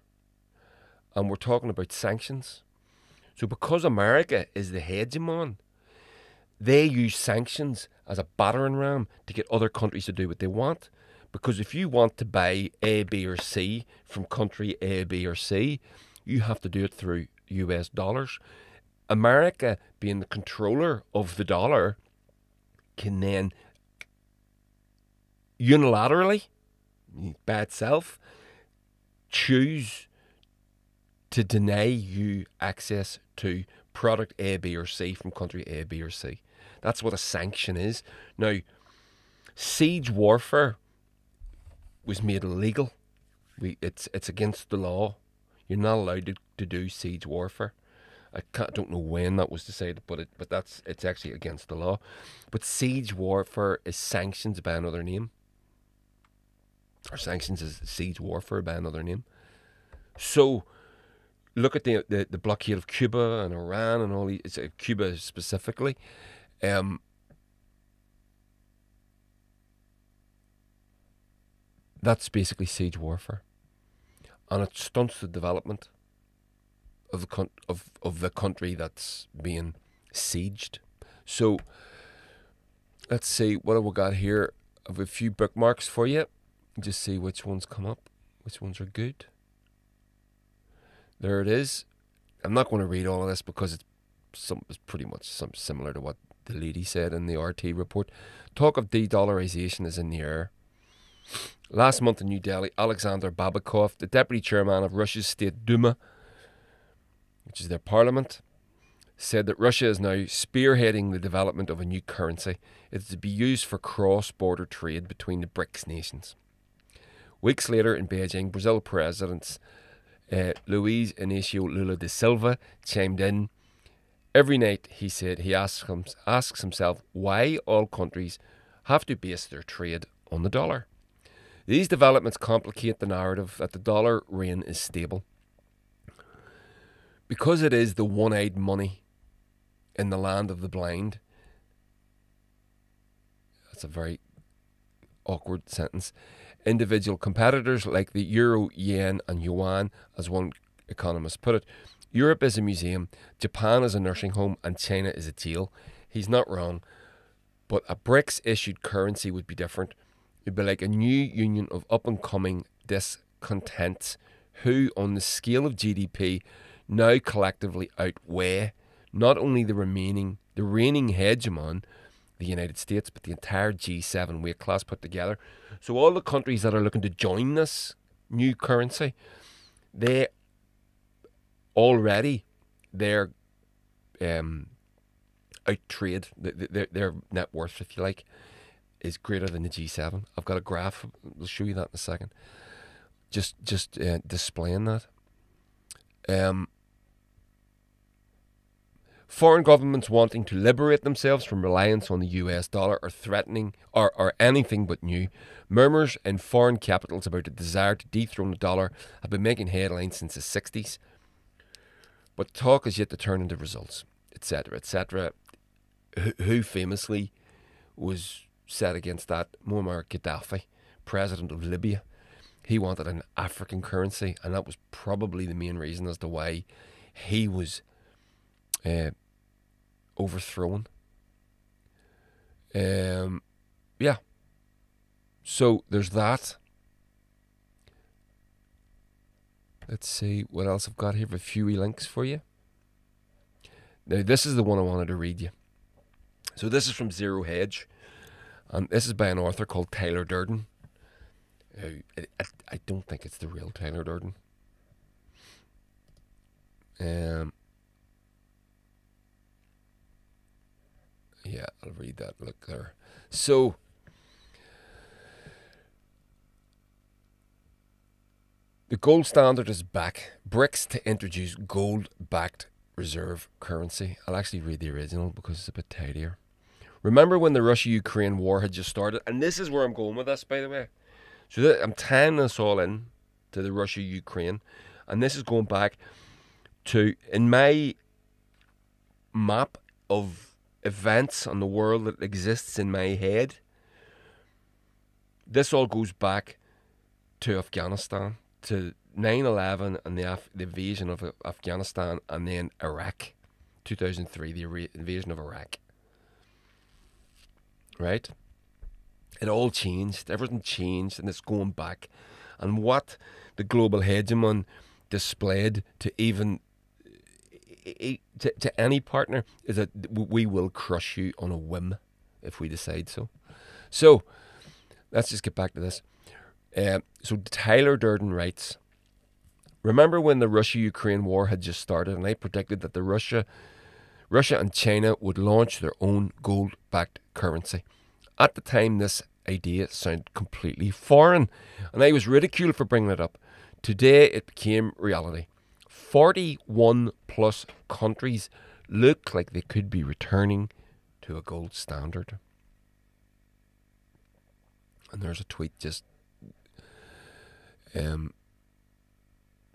and we're talking about sanctions. So because America is the hegemon, they use sanctions as a battering ram to get other countries to do what they want. Because if you want to buy A, B or C from country A, B or C, you have to do it through US dollars. America, being the controller of the dollar, can then unilaterally, by itself, choose to deny you access to product A, B or C from country A, B or C. That's what a sanction is. Now, siege warfare was made illegal. It's against the law. You're not allowed to do siege warfare. I don't know when that was decided, but it's actually against the law. But siege warfare is sanctions by another name. Or sanctions is siege warfare by another name. So look at the blockade of Cuba and Iran and all these, Cuba specifically. That's basically siege warfare, and it stunts the development of the country that's being sieged. So let's see what have we got here. I have a few bookmarks for you. Just see which ones come up, which ones are good. There it is. I'm not going to read all of this because it's pretty much something similar to what the lady said in the RT report. Talk of de-dollarization is in the air. Last month in New Delhi, Alexander Babakov, the deputy chairman of Russia's State Duma, which is their parliament, said that Russia is now spearheading the development of a new currency. It is to be used for cross-border trade between the BRICS nations. Weeks later in Beijing, Brazil President Luiz Inácio Lula da Silva chimed in. Every night, he said, he asks himself why all countries have to base their trade on the dollar. These developments complicate the narrative that the dollar reign is stable. Because it is the one-eyed money in the land of the blind. That's a very awkward sentence. Individual competitors like the euro, yen and yuan, as one economist put it. Europe is a museum, Japan is a nursing home and China is a jail. He's not wrong. But a BRICS issued currency would be different. It would be like a new union of up-and-coming discontents who, on the scale of GDP, now collectively outweigh not only the reigning hegemon, the United States, but the entire G7 weight class put together. So all the countries that are looking to join this new currency, they already, their out-trade, their net worth, if you like, is greater than the G7. I've got a graph, I'll show you that in a second. Just displaying that. Foreign governments wanting to liberate themselves from reliance on the US dollar are threatening or anything but new. Murmurs in foreign capitals about the desire to dethrone the dollar have been making headlines since the 60s. But talk is yet to turn into results, etc., etc. Who famously was set against that? Muammar Gaddafi, president of Libya. He wanted an African currency, and that was probably the main reason as to why he was overthrown. Yeah. So there's that. Let's see what else I've got here. A few links for you. Now this is the one I wanted to read you. So this is from Zero Hedge. This is by an author called Tyler Durden. I don't think it's the real Tyler Durden. Yeah, I'll read that. Look there. So, the gold standard is back. BRICS to introduce gold-backed reserve currency. I'll actually read the original because it's a bit tidier. Remember when the Russia-Ukraine war had just started? And this is where I'm going with this, by the way. So I'm tying this all in to the Russia-Ukraine. And this is going back to, in my map of events on the world that exists in my head, this all goes back to Afghanistan, to 9/11 and the invasion of Afghanistan, and then Iraq, 2003, the invasion of Iraq. Right? It all changed, everything changed, and it's going back. And what the global hegemon displayed to even to any partner is that we will crush you on a whim if we decide so. So let's just get back to this. So Tyler Durden writes, remember when the Russia-Ukraine war had just started and I predicted that Russia and China would launch their own gold-backed currency. At the time, this idea sounded completely foreign and I was ridiculed for bringing it up. Today it became reality. 41 plus countries look like they could be returning to a gold standard. And there's a tweet just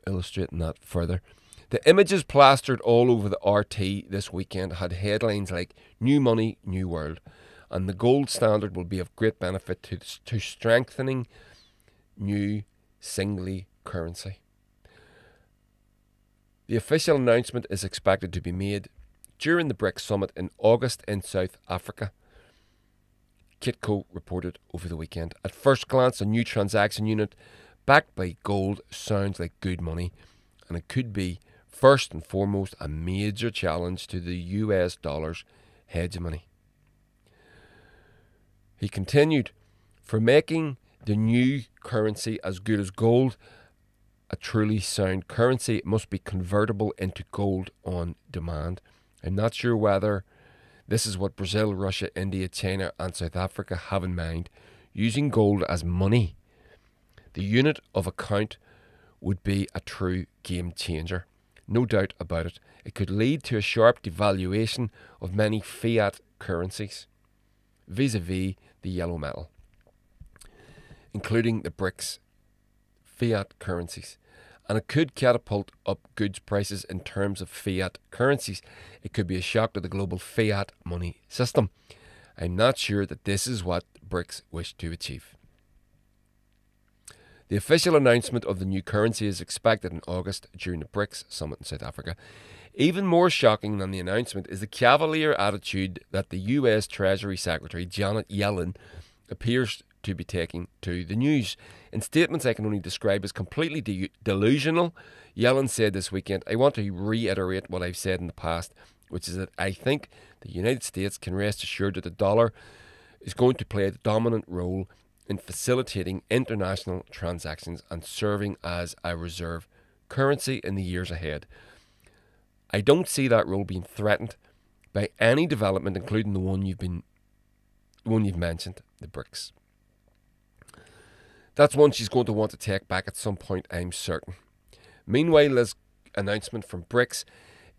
illustrating that further. The images plastered all over the RT this weekend had headlines like "New Money, New World," and the gold standard will be of great benefit to strengthening new singly currency. The official announcement is expected to be made during the BRICS summit in August in South Africa. Kitco reported over the weekend. At first glance, a new transaction unit backed by gold sounds like good money, and it could be, first and foremost, a major challenge to the US dollar's hegemony. He continued, for making the new currency as good as gold, a truly sound currency, it must be convertible into gold on demand. I'm not sure whether this is what Brazil, Russia, India, China and South Africa have in mind, using gold as money. The unit of account would be a true game changer. No doubt about it. It could lead to a sharp devaluation of many fiat currencies, vis-a-vis the yellow metal, including the BRICS fiat currencies. And it could catapult up goods prices in terms of fiat currencies. It could be a shock to the global fiat money system. I'm not sure that this is what BRICS wish to achieve. The official announcement of the new currency is expected in August during the BRICS summit in South Africa. Even more shocking than the announcement is the cavalier attitude that the US Treasury Secretary Janet Yellen appears to be taking to the news. In statements I can only describe as completely delusional, Yellen said this weekend, I want to reiterate what I've said in the past, which is that I think the United States can rest assured that the dollar is going to play a dominant role in facilitating international transactions and serving as a reserve currency in the years ahead. I don't see that role being threatened by any development, including the one you've mentioned, the BRICS. That's one she's going to want to take back at some point, I'm certain. Meanwhile, this announcement from BRICS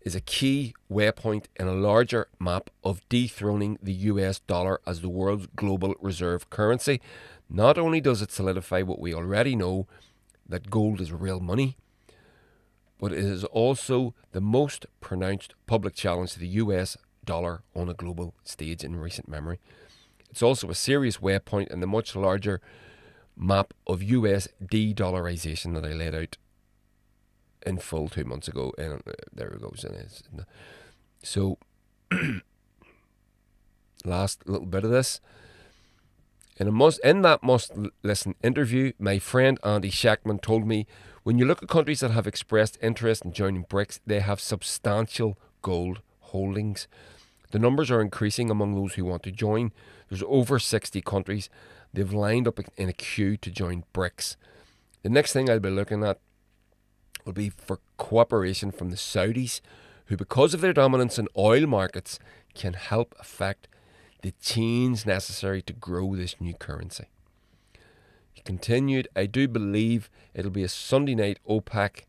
is a key waypoint in a larger map of dethroning the US dollar as the world's global reserve currency. Not only does it solidify what we already know, that gold is real money, but it is also the most pronounced public challenge to the US dollar on a global stage in recent memory. It's also a serious waypoint in the much larger map of US de-dollarization that I laid out in full 2 months ago. And there it goes. So, last little bit of this. In that must-listen interview, my friend Andy Shackman told me, when you look at countries that have expressed interest in joining BRICS, they have substantial gold holdings. The numbers are increasing among those who want to join. There's over 60 countries. They've lined up in a queue to join BRICS. The next thing I'll be looking at will be for cooperation from the Saudis, who, because of their dominance in oil markets, can help affect the change necessary to grow this new currency. He continued, I do believe it'll be a Sunday night OPEC,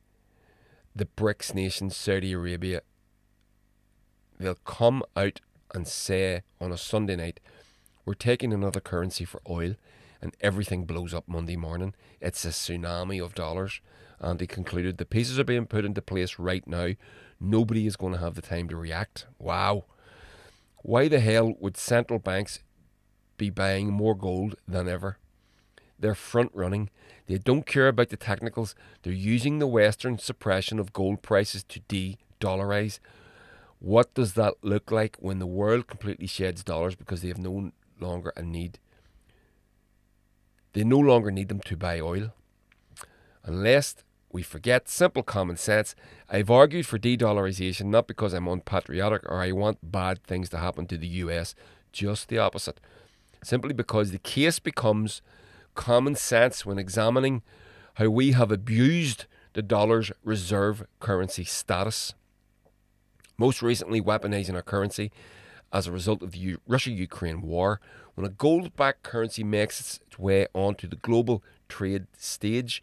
the BRICS nations, Saudi Arabia. They'll come out and say on a Sunday night, we're taking another currency for oil, and everything blows up Monday morning. It's a tsunami of dollars. And he concluded, the pieces are being put into place right now. Nobody is going to have the time to react. Wow. Why the hell would central banks be buying more gold than ever? They're front running. They don't care about the technicals. They're using the Western suppression of gold prices to de-dollarize. What does that look like when the world completely sheds dollars because they have no longer a need? They no longer need them to buy oil. Unless we forget simple common sense, I've argued for de-dollarization not because I'm unpatriotic or I want bad things to happen to the US, just the opposite. Simply because the case becomes common sense when examining how we have abused the dollar's reserve currency status. Most recently weaponizing our currency as a result of the Russia-Ukraine war. When a gold-backed currency makes its way onto the global trade stage,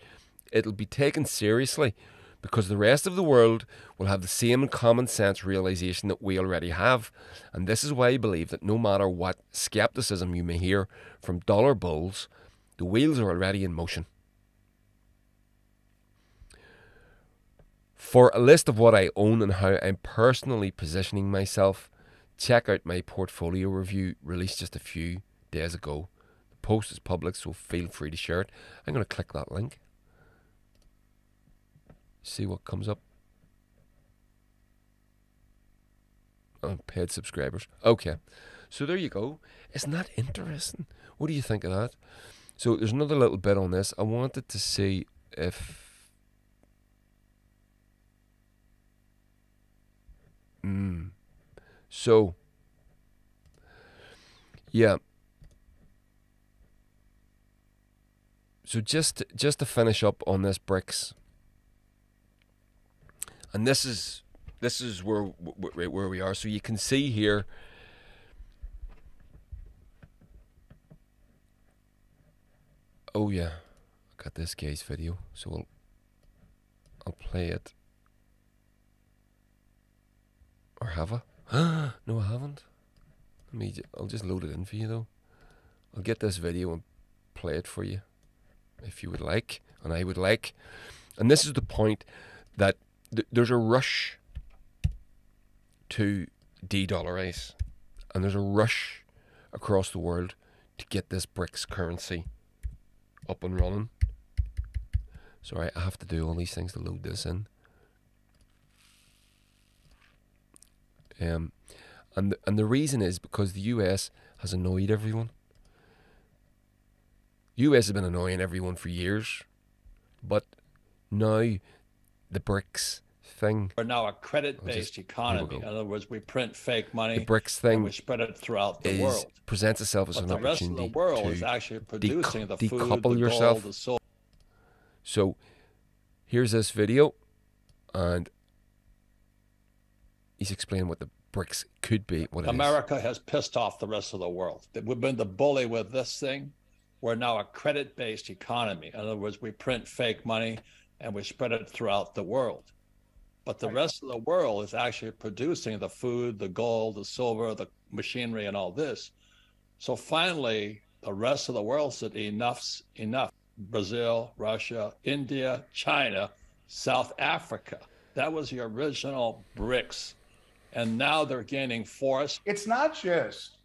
it'll be taken seriously because the rest of the world will have the same common sense realization that we already have. And this is why I believe that no matter what skepticism you may hear from dollar bulls, the wheels are already in motion. For a list of what I own and how I'm personally positioning myself, check out my portfolio review released just a few days ago. The post is public, so feel free to share it. I'm going to click that link. See what comes up. Oh, paid subscribers. Okay. So there you go. Isn't that interesting? What do you think of that? So there's another little bit on this. I wanted to see if... So, yeah. So just to finish up on this BRICS, and this is where we are. So you can see here. Oh yeah, I got this guy's video, so I'll play it. Or have I? No, I haven't. I'll just load it in for you though. I'll get this video and play it for you, if you would like, and I would like. And this is the point that there's a rush to de-dollarize, and there's a rush across the world to get this BRICS currency up and running. Sorry, I have to do all these things to load this in. And the reason is because the US has annoyed everyone. US has been annoying everyone for years, but now the BRICS thing. We're now a credit-based economy. In other words, we print fake money. The BRICS thing, and we spread it throughout the world. Presents itself as an opportunity. The rest of the world is actually producing the food, decouple the yourself. gold, the silver. So here's this video, and he's explaining what the BRICS could be. What it America has pissed off the rest of the world. We've been the bully with this thing. We're now a credit-based economy. In other words, we print fake money and we spread it throughout the world. But the rest of the world is actually producing the food, the gold, the silver, the machinery, and all this. So finally, the rest of the world said enough's enough. Brazil, Russia, India, China, South Africa. That was the original BRICS. And now they're gaining force. It's not just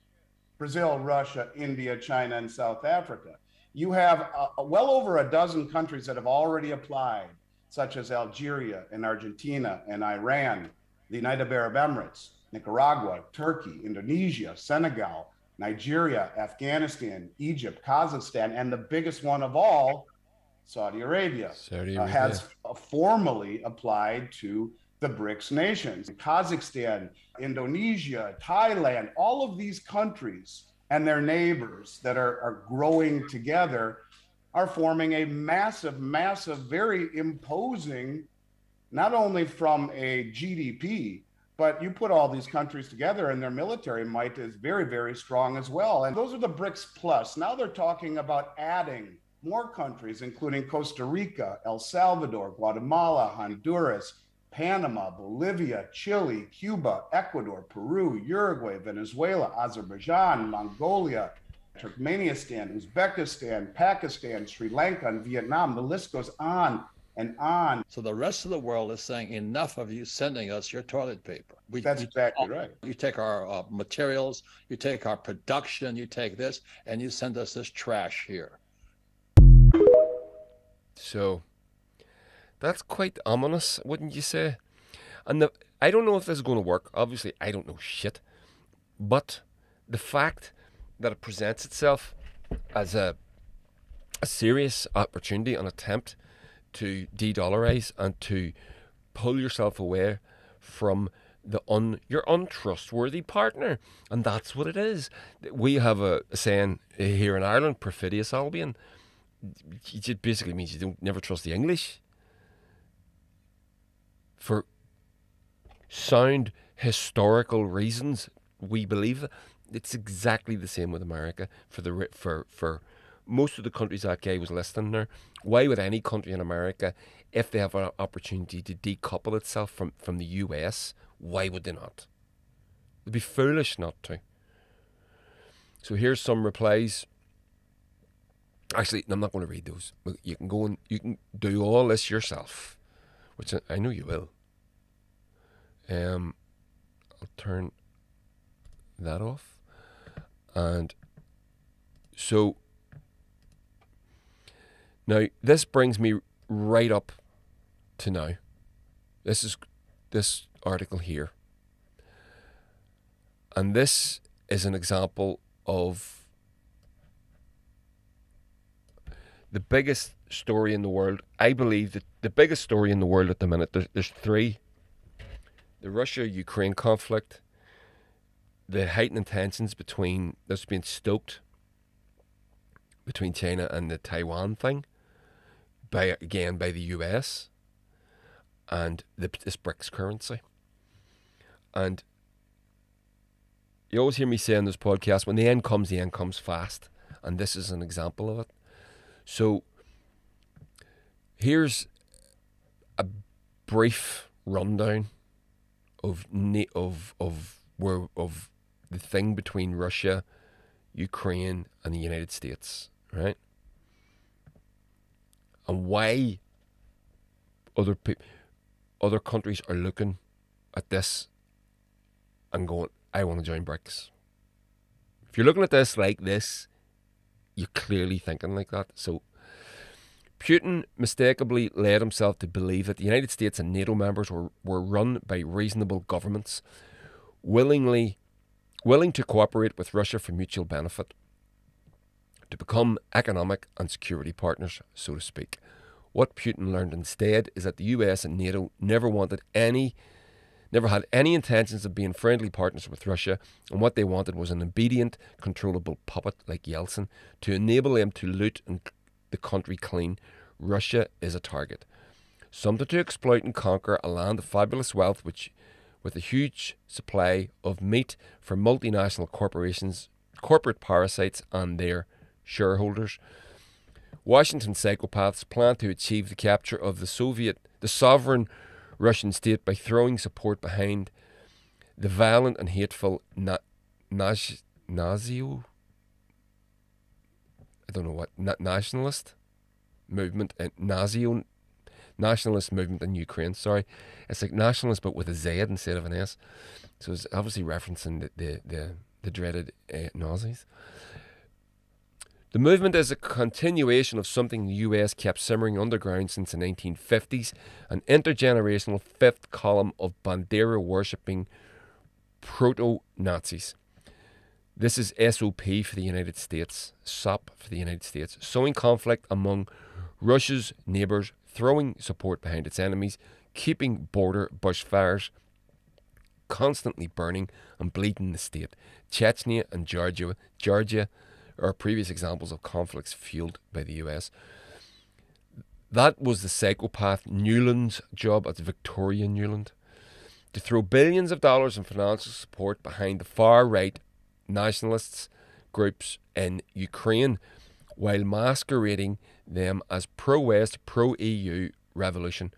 Brazil, Russia, India, China, and South Africa. You have well over a dozen countries that have already applied, such as Algeria and Argentina and Iran, the United Arab Emirates, Nicaragua, Turkey, Indonesia, Senegal, Nigeria, Afghanistan, Egypt, Kazakhstan, and the biggest one of all, Saudi Arabia, has formally applied to the BRICS nations. Kazakhstan, Indonesia, Thailand, all of these countries and their neighbors that are growing together are forming a massive, very imposing, not only from a GDP, but you put all these countries together and their military might is very, very strong as well. And those are the BRICS plus. Now they're talking about adding more countries, including Costa Rica, El Salvador, Guatemala, Honduras, Panama, Bolivia, Chile, Cuba, Ecuador, Peru, Uruguay, Venezuela, Azerbaijan, Mongolia, Turkmenistan, Uzbekistan, Pakistan, Sri Lanka, and Vietnam. The list goes on and on. So the rest of the world is saying, enough of you sending us your toilet paper. That's exactly right. You take our materials, you take our production, you take this, and you send us this trash here. So that's quite ominous, wouldn't you say? And I don't know if this is going to work. Obviously, I don't know shit. But the fact that it presents itself as a serious opportunity, an attempt to de-dollarize and to pull yourself away from your untrustworthy partner. And that's what it is. We have a saying here in Ireland, perfidious Albion. It basically means you don't never trust the English. For sound historical reasons, we believe that. It's exactly the same with America. For most of the countries that guy was listing there, why would any country in America, if they have an opportunity to decouple itself from the US, why would they not? It'd be foolish not to. So here's some replies. Actually, I'm not going to read those. You can go and you can do all this yourself, which I know you will. I'll turn that off. And so now this brings me right up to now. This is this article here. And this is an example of the biggest story in the world. I believe that the biggest story in the world at the minute, there's three. The Russia-Ukraine conflict, the heightened tensions that's been stoked between China and the Taiwan thing, by the US, and this BRICS currency. And you always hear me say in this podcast, when the end comes fast. And this is an example of it. So here's a brief rundown of the thing between Russia, Ukraine, and the United States, right? And why other countries are looking at this and going, I want to join BRICS. If you're looking at this like this, you're clearly thinking like that. So Putin mistakenly led himself to believe that the United States and NATO members were run by reasonable governments, willing to cooperate with Russia for mutual benefit, to become economic and security partners, so to speak. What Putin learned instead is that the US and NATO never had any intentions of being friendly partners with Russia, and what they wanted was an obedient, controllable puppet like Yeltsin to enable them to loot the country clean. Russia is a target, something to exploit and conquer, a land of fabulous wealth with a huge supply of meat for multinational corporations, corporate parasites and their shareholders. Washington psychopaths plan to achieve the capture of the sovereign Russian state by throwing support behind the violent and hateful nationalist movement nationalist movement in Ukraine. Sorry, it's like nationalist but with a Z instead of an S. So it's obviously referencing the dreaded Nazis. The movement is a continuation of something the US kept simmering underground since the 1950s, an intergenerational fifth column of Bandera-worshipping proto-Nazis. This is SOP for the United States, SOP for the United States, sowing conflict among Russia's neighbours, throwing support behind its enemies, keeping border bushfires constantly burning and bleeding the state. Chechnya and Georgia are previous examples of conflicts fueled by the US. That was the psychopath Newland's job. That's Victoria Newland. To throw billions of dollars in financial support behind the far-right nationalists groups in Ukraine while masquerading them as pro-West, pro-EU revolution.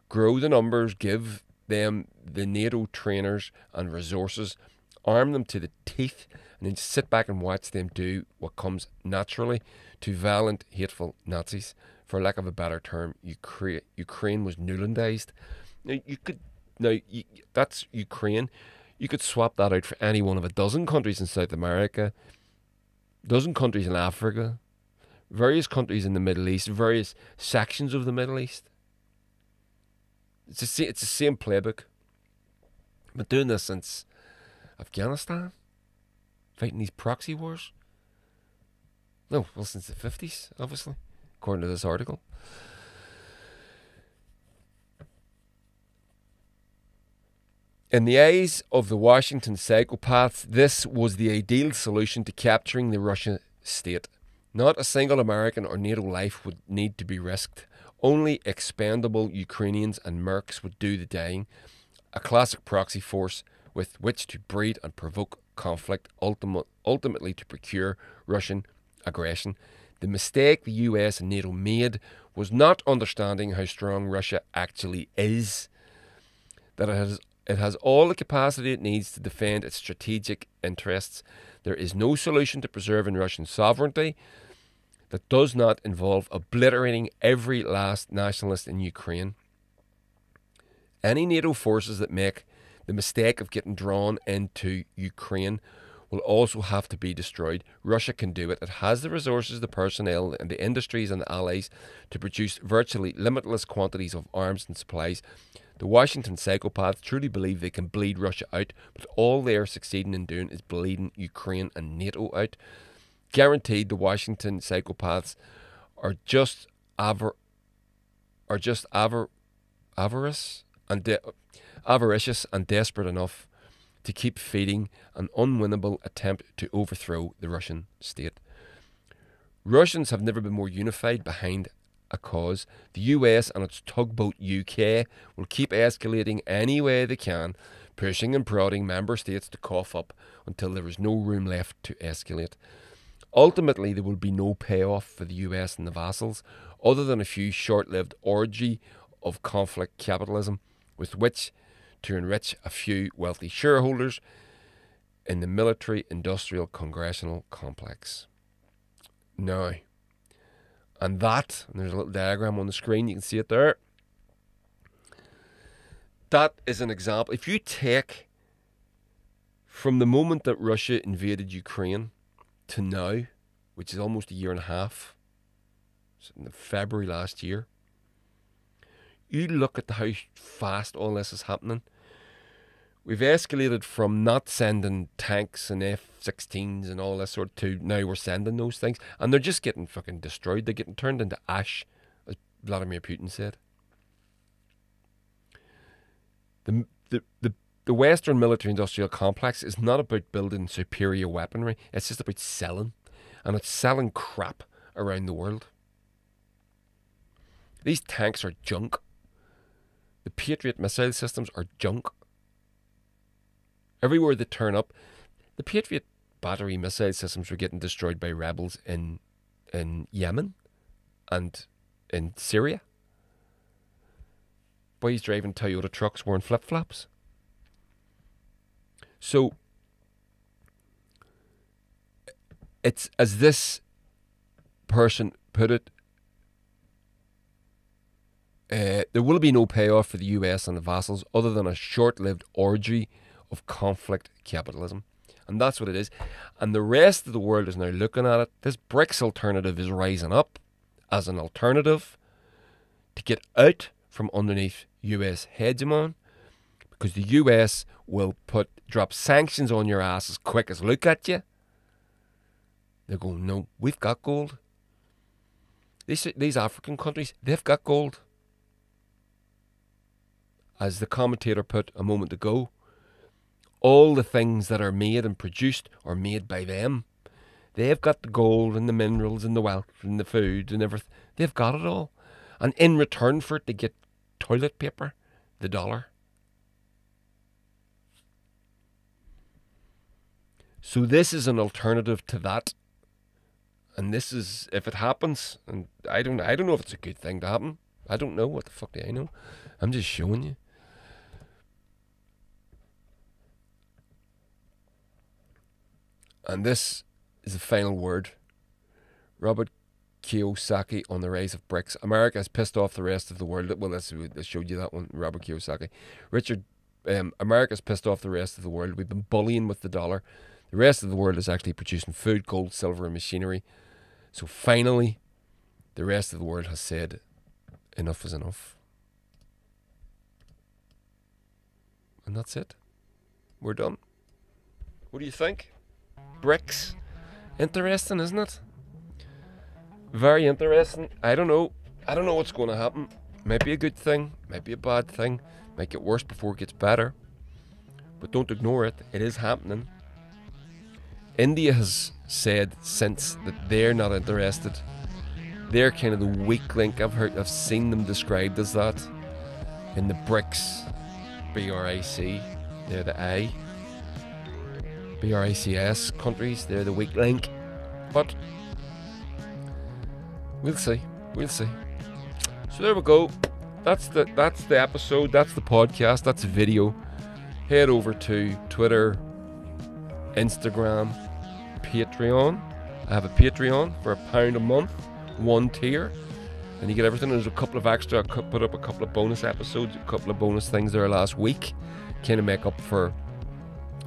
Grow the numbers, give them the NATO trainers and resources, arm them to the teeth, and then just sit back and watch them do what comes naturally to violent, hateful Nazis. For lack of a better term, Ukraine was Newlandized. That's Ukraine. You could swap that out for any one of a dozen countries in South America, a dozen countries in Africa, various countries in the Middle East, various sections of the Middle East. It's the same playbook. I've been doing this since Afghanistan, fighting these proxy wars. No, well, since the 50s, obviously, according to this article. In the eyes of the Washington psychopaths, this was the ideal solution to capturing the Russian state. Not a single American or NATO life would need to be risked. Only expendable Ukrainians and mercs would do the dying. A classic proxy force with which to breed and provoke conflict, ultimately to procure Russian aggression. The mistake the US and NATO made was not understanding how strong Russia actually is, that it has all the capacity it needs to defend its strategic interests. There is no solution to preserving Russian sovereignty that does not involve obliterating every last nationalist in Ukraine. Any NATO forces that make the mistake of getting drawn into Ukraine will also have to be destroyed. Russia can do it. It has the resources, the personnel, and the industries and the allies to produce virtually limitless quantities of arms and supplies. The Washington psychopaths truly believe they can bleed Russia out, but all they are succeeding in doing is bleeding Ukraine and NATO out. Guaranteed, the Washington psychopaths are just avaricious and desperate enough to keep feeding an unwinnable attempt to overthrow the Russian state. Russians have never been more unified behind a cause. The US and its tugboat UK will keep escalating any way they can, pushing and prodding member states to cough up until there is no room left to escalate. Ultimately, there will be no payoff for the US and the vassals, other than a few short-lived orgy of conflict capitalism with which to enrich a few wealthy shareholders in the military-industrial congressional complex. Now, and there's a little diagram on the screen, you can see it there. That is an example. If you take from the moment that Russia invaded Ukraine to now, which is almost a year and a half, in February last year, you look at how fast all this is happening. We've escalated from not sending tanks and F-16s and all this sort to now we're sending those things, and they're just getting fucking destroyed. They're getting turned into ash, as Vladimir Putin said. The Western military-industrial complex is not about building superior weaponry. It's just about selling, and it's selling crap around the world. These tanks are junk. The Patriot missile systems are junk. Everywhere they turn up, the Patriot battery missile systems were getting destroyed by rebels in Yemen and in Syria. Boys driving Toyota trucks wearing flip-flops. So, it's as this person put it, there will be no payoff for the US and the vassals other than a short-lived orgy of conflict capitalism. And that's what it is. And the rest of the world is now looking at it. This BRICS alternative is rising up as an alternative to get out from underneath US hegemony, because the US will drop sanctions on your ass as quick as look at you. They're going, no, we've got gold. These African countries, they've got gold. As the commentator put a moment ago, all the things that are made and produced are made by them. They've got the gold and the minerals and the wealth and the food and everything. They've got it all. And in return for it, they get toilet paper, the dollar. So this is an alternative to that. And this is, if it happens, and I don't know if it's a good thing to happen. I don't know. What the fuck do I know? I'm just showing you. And this is the final word. Robert Kiyosaki on the rise of BRICS. America has pissed off the rest of the world. Well, I showed you that one, Robert Kiyosaki. America's pissed off the rest of the world. We've been bullying with the dollar. The rest of the world is actually producing food, gold, silver, and machinery. So finally, the rest of the world has said, enough is enough. And that's it. We're done. What do you think? BRICS. Interesting, isn't it? Very interesting. I don't know. I don't know what's going to happen. Might be a good thing. Might be a bad thing. Might get worse before it gets better. But don't ignore it. It is happening. India has said since that they're not interested. They're kind of the weak link. I've seen them described as that in the BRICS. BRIC. They're the I. BRICS countries. They're the weak link. But we'll see. We'll see. So there we go. That's the episode. That's the podcast. That's the video. Head over to Twitter, Instagram, Patreon. I have a Patreon for £1 a month, one tier, and you get everything. There's a couple of extra. I put up a couple of bonus episodes, a couple of bonus things there last week, kind of make up for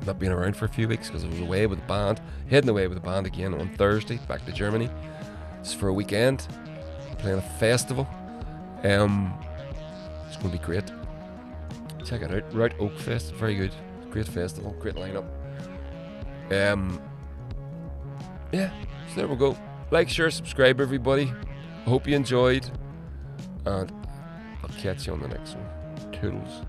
not being around for a few weeks because I was away with the band, heading away with the band again on Thursday, back to Germany. It's for a weekend, playing a festival. It's going to be great. Check it out, Route Oak Fest, very good, great festival, great lineup. Yeah, so there we go. Like, share, subscribe, everybody. I hope you enjoyed, and I'll catch you on the next one. Toodles.